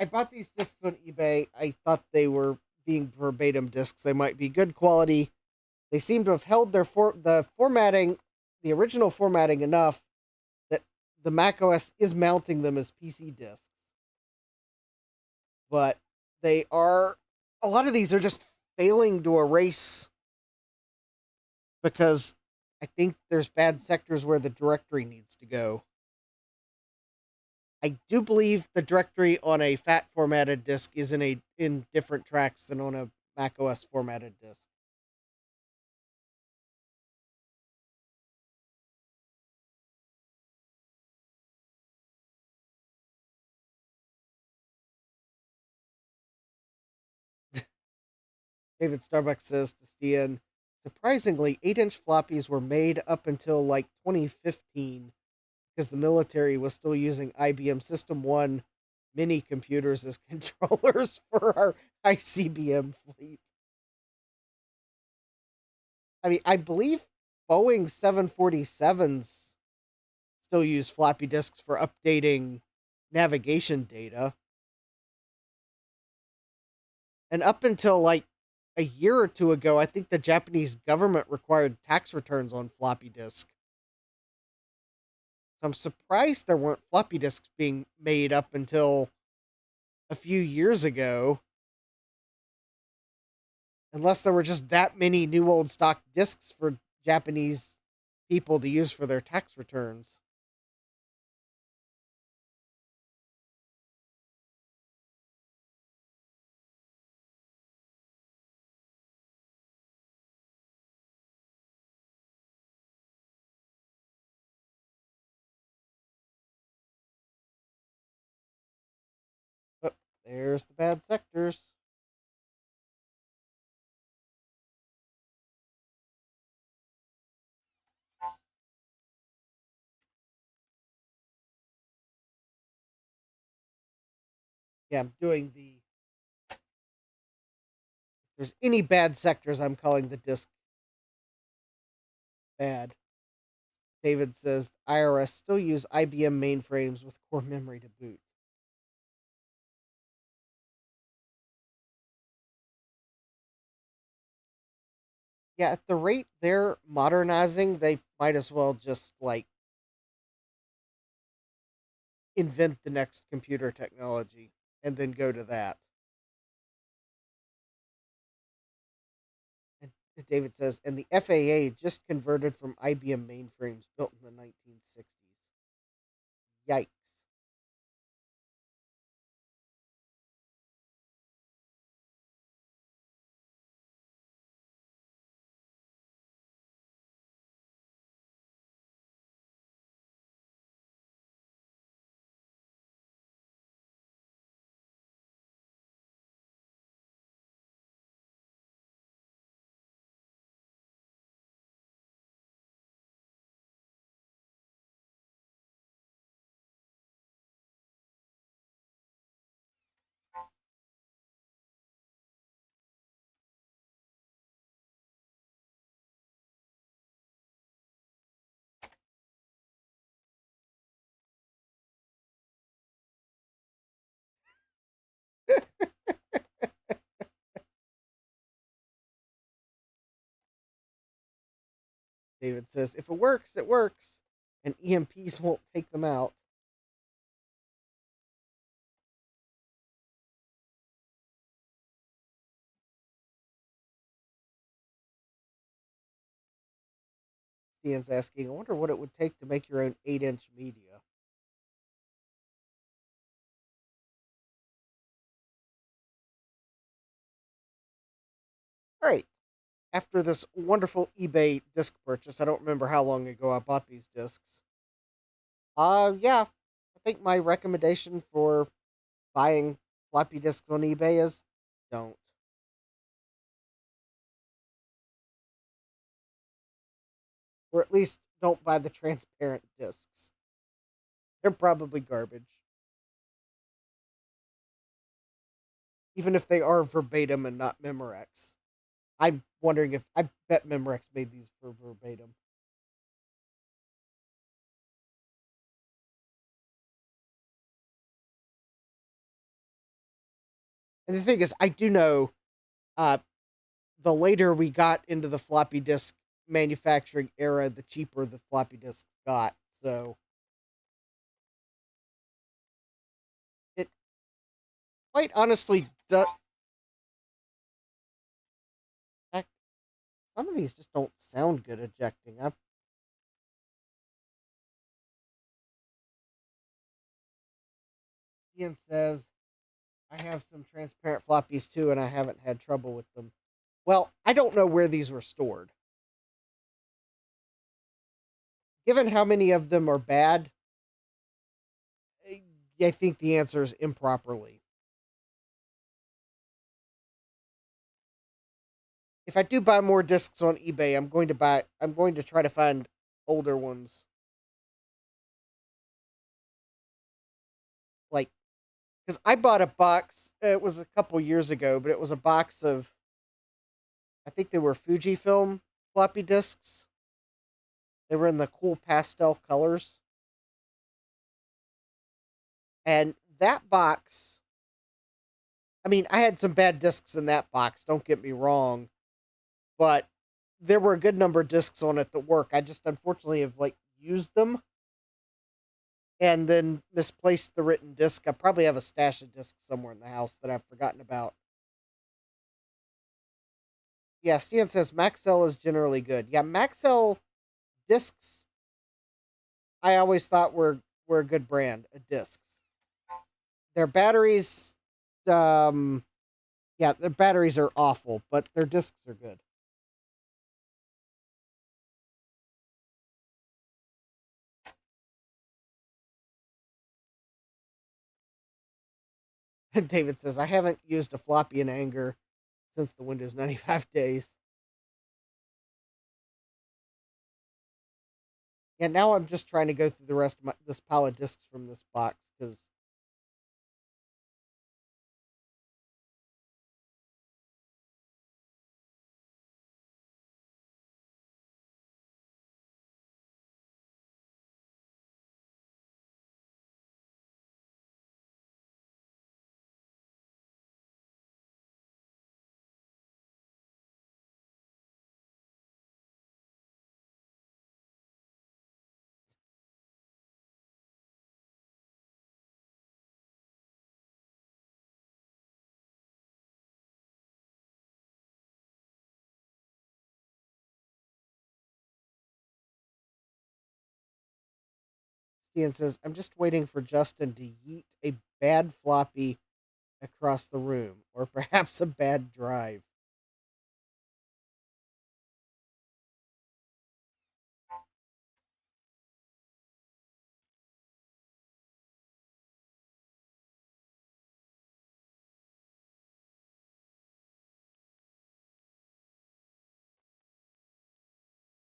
bought these discs on eBay. I thought they were being verbatim discs. They might be good quality. They seem to have held the formatting, the original formatting enough that the Mac OS is mounting them as PC discs. But they are a lot of these are just failing to erase because I think there's bad sectors where the directory needs to go. I do believe the directory on a FAT formatted disk is in different tracks than on a Mac OS formatted disk. David Starbucks says to Stian, surprisingly, 8-inch floppies were made up until like 2015 because the military was still using IBM System 1 mini computers as controllers for our ICBM fleet. I mean, I believe Boeing 747s still use floppy disks for updating navigation data. And up until like a year or two ago, I think the Japanese government required tax returns on floppy disk. So I'm surprised there weren't floppy disks being made up until a few years ago, unless there were just that many new old stock disks for Japanese people to use for their tax returns. But there's the bad sectors. Yeah, I'm doing the. If there's any bad sectors, I'm calling the disk bad. David says IRS still use IBM mainframes with core memory to boot. Yeah, at the rate they're modernizing, they might as well just like invent the next computer technology and then go to that. And David says, and the FAA just converted from IBM mainframes built in the 1960s. Yikes. David says, if it works, it works. And EMPs won't take them out. Stian's asking, I wonder what it would take to make your own 8-inch media. All right. After this wonderful eBay disc purchase, I don't remember how long ago I bought these discs. Yeah, I think my recommendation for buying floppy disks on eBay is don't. Or at least don't buy the transparent discs. They're probably garbage. even if they are verbatim and not Memorex. I'm wondering if I bet Memorex made these for verbatim. And the thing is, I do know the later we got into the floppy disk manufacturing era, the cheaper the floppy disks got. So it quite honestly does. Some of these just don't sound good ejecting. Ian says, I have some transparent floppies too, and I haven't had trouble with them. Well, I don't know where these were stored. Given how many of them are bad, I think the answer is improperly. If I do buy more discs on eBay, I'm going to try to find older ones. Like, because I bought a box, it was a couple years ago, but it was a box of, I think they were Fujifilm floppy disks. They were in the cool pastel colors. And that box, I mean, I had some bad discs in that box, don't get me wrong, but there were a good number of discs on it that work. I just unfortunately have used them and then misplaced the written disc. I probably have a stash of discs somewhere in the house that I've forgotten about. Yeah, Stan says Maxell is generally good. Yeah, Maxell discs I always thought were a good brand of discs. Their batteries, yeah, their batteries are awful, but their discs are good. David says, I haven't used a floppy in anger since the Windows 95 days. Yeah, now I'm just trying to go through the rest of this pile of discs from this box because Stian says, I'm just waiting for Justin to yeet a bad floppy across the room, or perhaps a bad drive.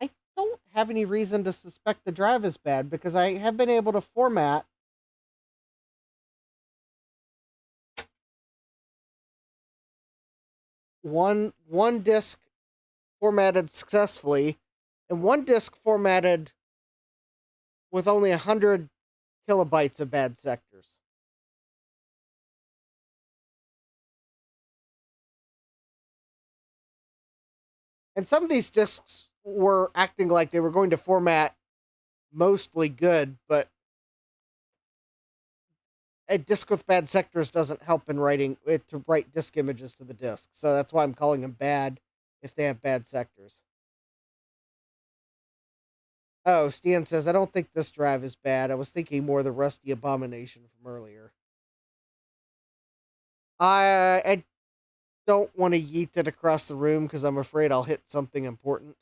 I don't have any reason to suspect the drive is bad because I have been able to format one disk formatted successfully and one disk formatted with only 100 kilobytes of bad sectors. And some of these disks were acting like they were going to format mostly good, but a disk with bad sectors doesn't help in writing it to write disk images to the disk. So that's why I'm calling them bad if they have bad sectors. Oh, Stan says, I don't think this drive is bad. I was thinking more the rusty abomination from earlier. I don't want to yeet it across the room because I'm afraid I'll hit something important.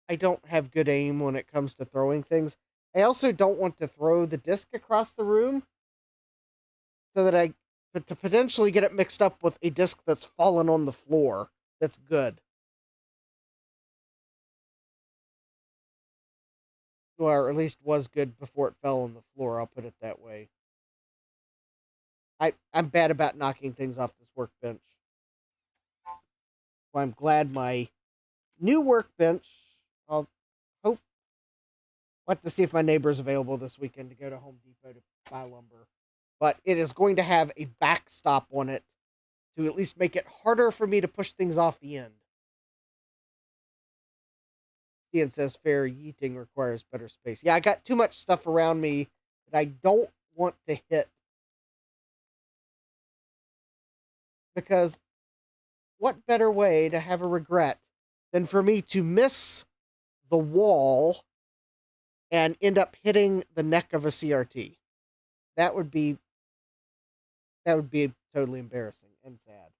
I don't have good aim when it comes to throwing things. I also don't want to throw the disc across the room so that but to potentially get it mixed up with a disc that's fallen on the floor that's good. Or at least was good before it fell on the floor, I'll put it that way. I'm bad about knocking things off this workbench. Well, I'm glad my new workbench, I'll hope, want to see if my neighbor's available this weekend to go to Home Depot to buy lumber. But it is going to have a backstop on it to at least make it harder for me to push things off the end. Ian says fair yeeting requires better space. Yeah, I got too much stuff around me that I don't want to hit. Because what better way to have a regret than for me to miss the wall and end up hitting the neck of a CRT? That would be totally embarrassing and sad.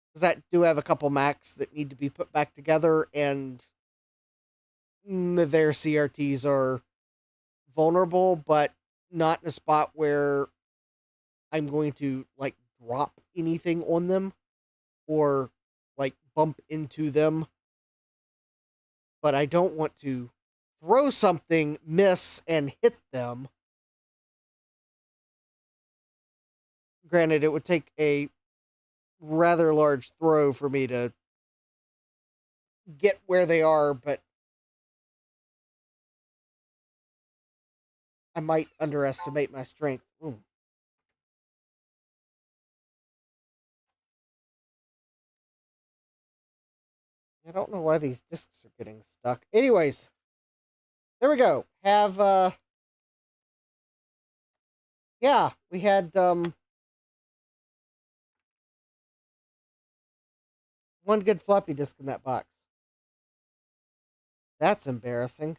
Because I do have a couple Macs that need to be put back together, and their CRTs are vulnerable, but not in a spot where I'm going to like drop anything on them or like bump into them. But I don't want to throw something, miss, and hit them. Granted, it would take a rather large throw for me to get where they are, but I might underestimate my strength. Ooh. I don't know why these discs are getting stuck. Anyways, there we go. Yeah, we had one good floppy disk in that box. That's embarrassing.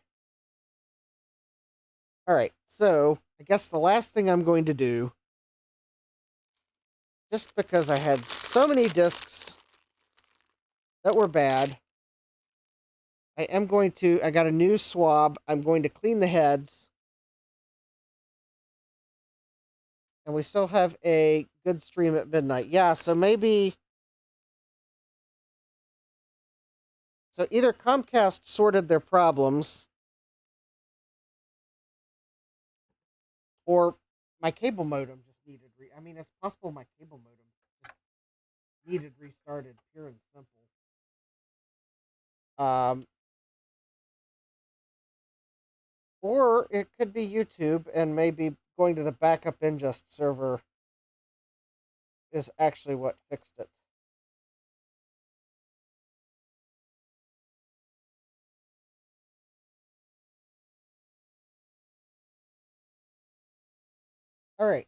All right, so I guess the last thing I'm going to do, just because I had so many discs that were bad, I got a new swab. I'm going to clean the heads. And we still have a good stream at midnight. Yeah, so maybe... So either Comcast sorted their problems, or my cable modem just needed... I mean, it's possible my cable modem just needed restarted, pure and simple. Or it could be YouTube, and maybe going to the backup ingest server is actually what fixed it. All right,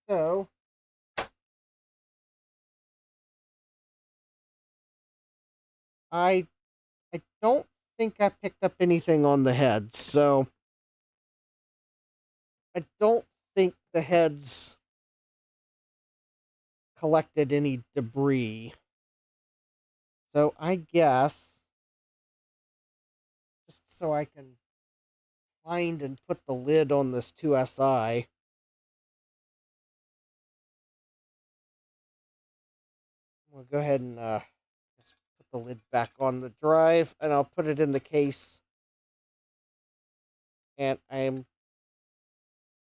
so I don't think I picked up anything on the heads, so I don't think the heads collected any debris. So I guess, just so I can find and put the lid on this IIsi, we'll go ahead and just put the lid back on the drive, and I'll put it in the case. And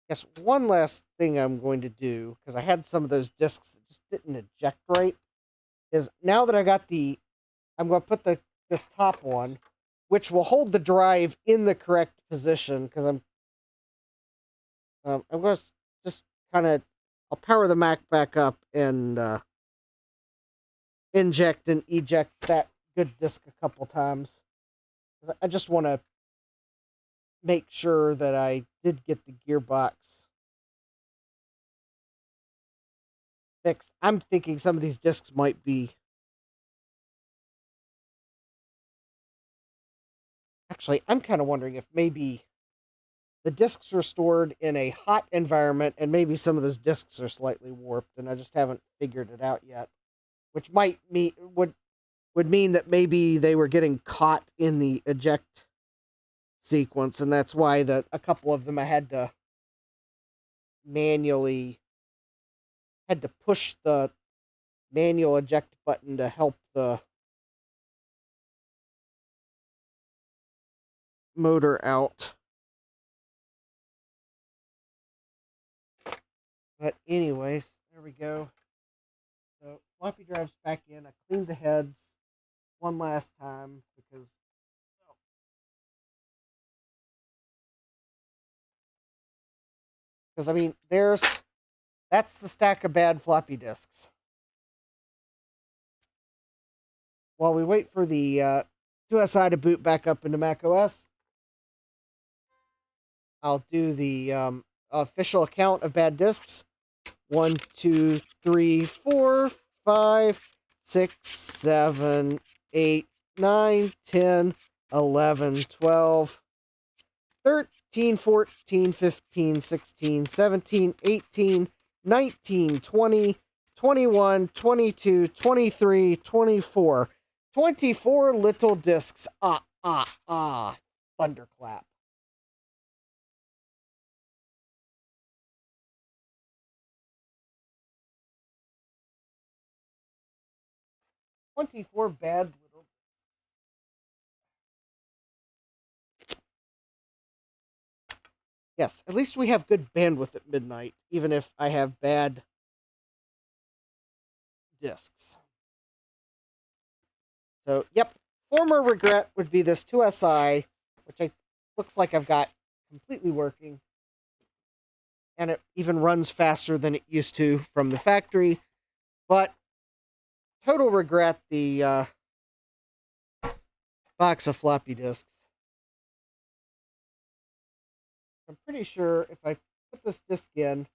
guess one last thing I'm going to do, because I had some of those discs that just didn't eject right, is now that I got I'm going to put this top on, which will hold the drive in the correct position, because I'm going to just kind of, I'll power the Mac back up and inject and eject that good disk a couple times. I just want to make sure that I did get the gearbox fixed. I'm thinking some of these discs might be... Actually, I'm kind of wondering if maybe the discs were stored in a hot environment, and maybe some of those discs are slightly warped, and I just haven't figured it out yet. Which might mean would mean that maybe they were getting caught in the eject sequence, and that's why a couple of them I had to push the manual eject button to help the motor out. But anyways, there we go. So floppy drive's back in. I cleaned the heads one last time because I mean that's the stack of bad floppy disks. While we wait for the IIsigh to boot back up into macOS, I'll do the official account of bad disks. 1, 2, 3, 4, 5, 6, 7, 8, 9, 10, 11, 12, 13, 14, 15, 16, 17, 18, 19, 20, 21, 22, 23, 24. 24 little discs. Thunderclap. "24 bad little..." Yes, at least we have good bandwidth at midnight, even if I have bad discs. So, yep, former regret would be this IIsigh, which looks like I've got completely working. And it even runs faster than it used to from the factory. But total regret the box of floppy disks. I'm pretty sure if I put this disk in,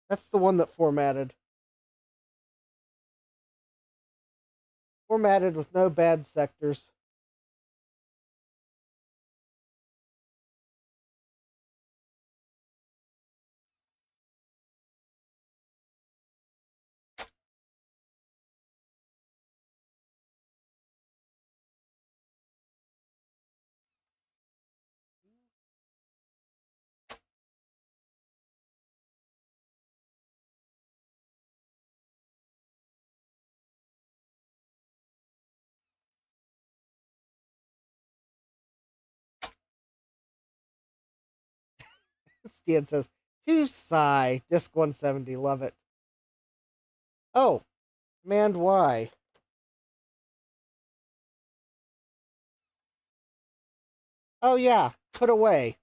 that's the one that formatted. Formatted with no bad sectors. Stan says, IIsigh, disk 170, love it. Oh, command Y. Oh yeah, put away.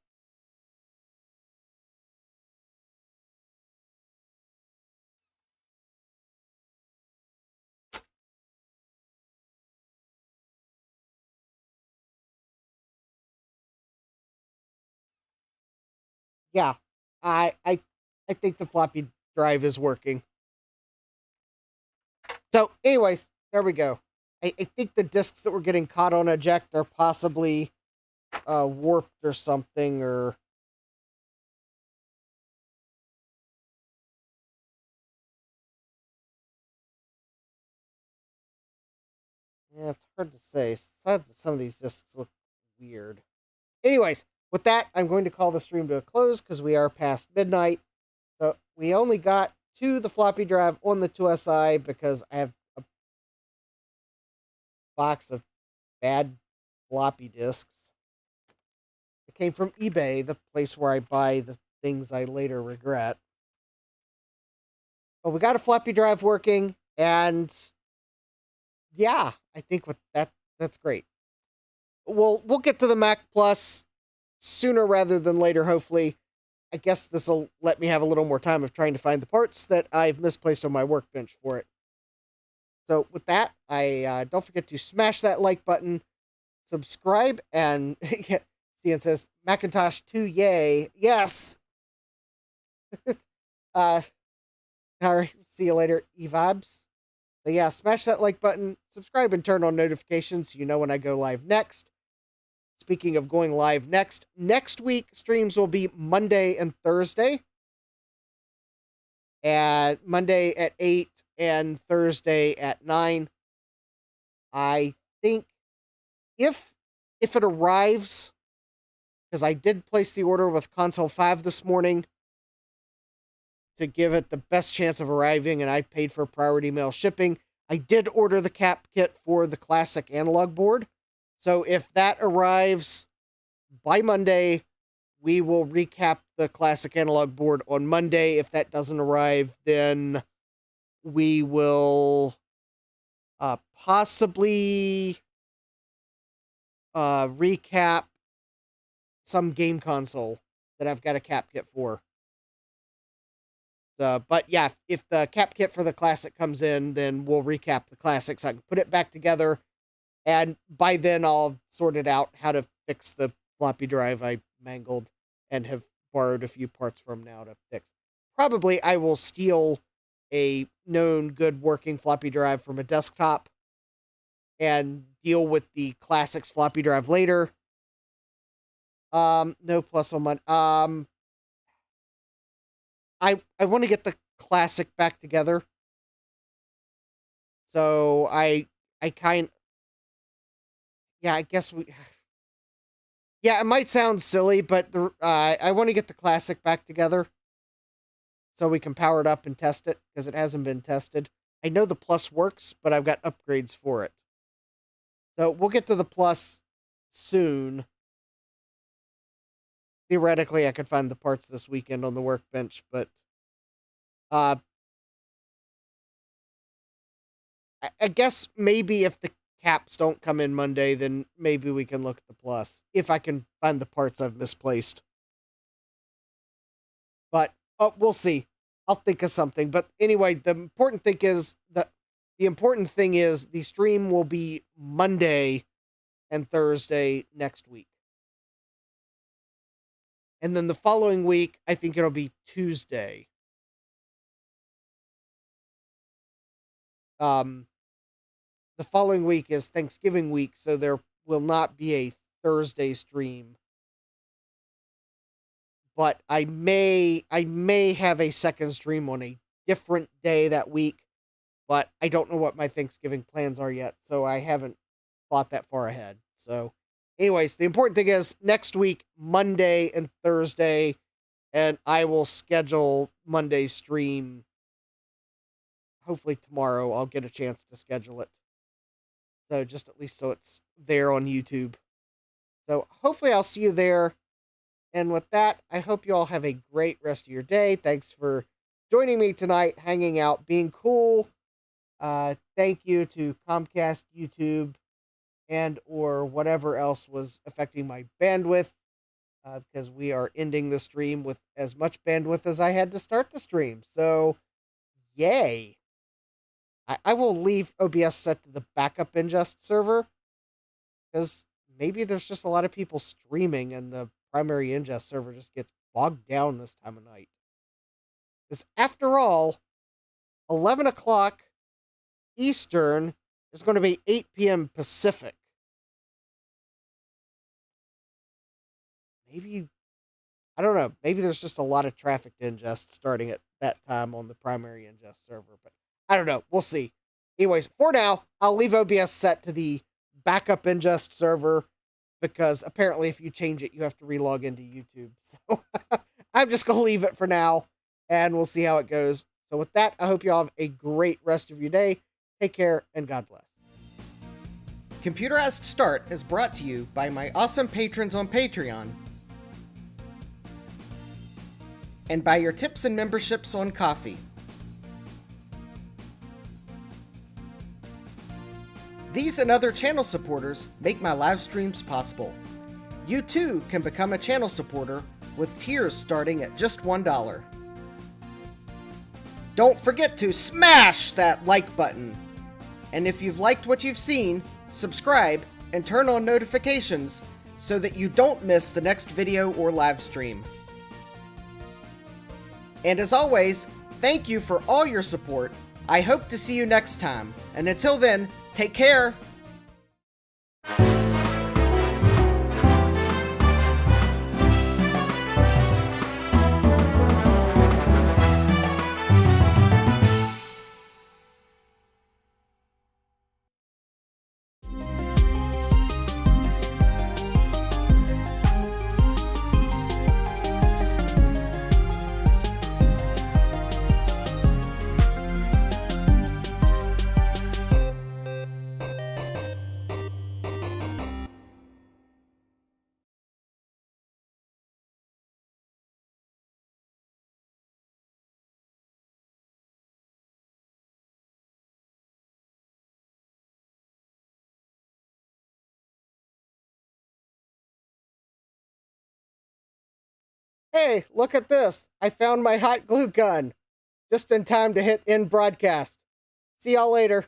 Yeah, I think the floppy drive is working. So, anyways, there we go. I think the discs that were getting caught on eject are possibly warped or something, or yeah, it's hard to say. Some of these discs look weird. Anyways, with that, I'm going to call the stream to a close because we are past midnight. So we only got to the floppy drive on the IIsigh because I have a box of bad floppy disks. It came from eBay, the place where I buy the things I later regret. But we got a floppy drive working, and yeah, I think with that's great. We'll get to the Mac Plus sooner rather than later, hopefully. I guess this will let me have a little more time of trying to find the parts that I've misplaced on my workbench for it. So with that, I don't forget to smash that like button, subscribe, and Stian says, Macintosh II, yay. Yes! All right, see you later, E-Vibes. So yeah, smash that like button, subscribe, and turn on notifications so you know when I go live next. Speaking of going live next week streams will be Monday and Thursday. And Monday at 8 and Thursday at 9. I think if it arrives, because I did place the order with Console 5 this morning to give it the best chance of arriving, and I paid for priority mail shipping. I did order the cap kit for the classic analog board. So if that arrives by Monday, we will recap the classic analog board on Monday. If that doesn't arrive, then we will possibly recap some game console that I've got a cap kit for. But yeah, if the cap kit for the classic comes in, then we'll recap the classic so I can put it back together. And by then I'll sort it out how to fix the floppy drive I mangled and have borrowed a few parts from now to fix. Probably I will steal a known good working floppy drive from a desktop and deal with the classics floppy drive later. No plus on my I want to get the classic back together. So I guess yeah, it might sound silly, but I want to get the classic back together so we can power it up and test it, because it hasn't been tested. I know the Plus works, but I've got upgrades for it. So we'll get to the Plus soon. Theoretically, I could find the parts this weekend on the workbench, but I guess maybe if the caps don't come in Monday, then maybe we can look at the Plus, if I can find the parts I've misplaced. But we'll see. I'll think of something. But anyway, the important thing is the stream will be Monday and Thursday next week. And then the following week, I think it'll be Tuesday. The following week is Thanksgiving week, so there will not be a Thursday stream. But I may have a second stream on a different day that week, but I don't know what my Thanksgiving plans are yet, so I haven't thought that far ahead. So anyways, the important thing is next week, Monday and Thursday, and I will schedule Monday's stream. Hopefully tomorrow I'll get a chance to schedule it. So just at least so it's there on YouTube. So hopefully I'll see you there. And with that, I hope you all have a great rest of your day. Thanks for joining me tonight, hanging out, being cool. Thank you to Comcast, YouTube, and or whatever else was affecting my bandwidth, because we are ending the stream with as much bandwidth as I had to start the stream. So, yay. I will leave OBS set to the backup ingest server, because maybe there's just a lot of people streaming and the primary ingest server just gets bogged down this time of night. Because after all, 11 o'clock Eastern is going to be 8 p.m. Pacific. Maybe, I don't know, maybe there's just a lot of traffic to ingest starting at that time on the primary ingest server, but I don't know. We'll see. Anyways, for now, I'll leave OBS set to the backup ingest server, because apparently if you change it, you have to relog into YouTube. So I'm just going to leave it for now, and we'll see how it goes. So with that, I hope you all have a great rest of your day. Take care, and God bless. Computerized Start is brought to you by my awesome patrons on Patreon, and by your tips and memberships on Ko-fi. These and other channel supporters make my live streams possible. You too can become a channel supporter with tiers starting at just $1. Don't forget to smash that like button. And if you've liked what you've seen, subscribe and turn on notifications so that you don't miss the next video or live stream. And as always, thank you for all your support. I hope to see you next time. And until then, take care! hey, look at this. I found my hot glue gun. Just in time to hit end broadcast. See y'all later.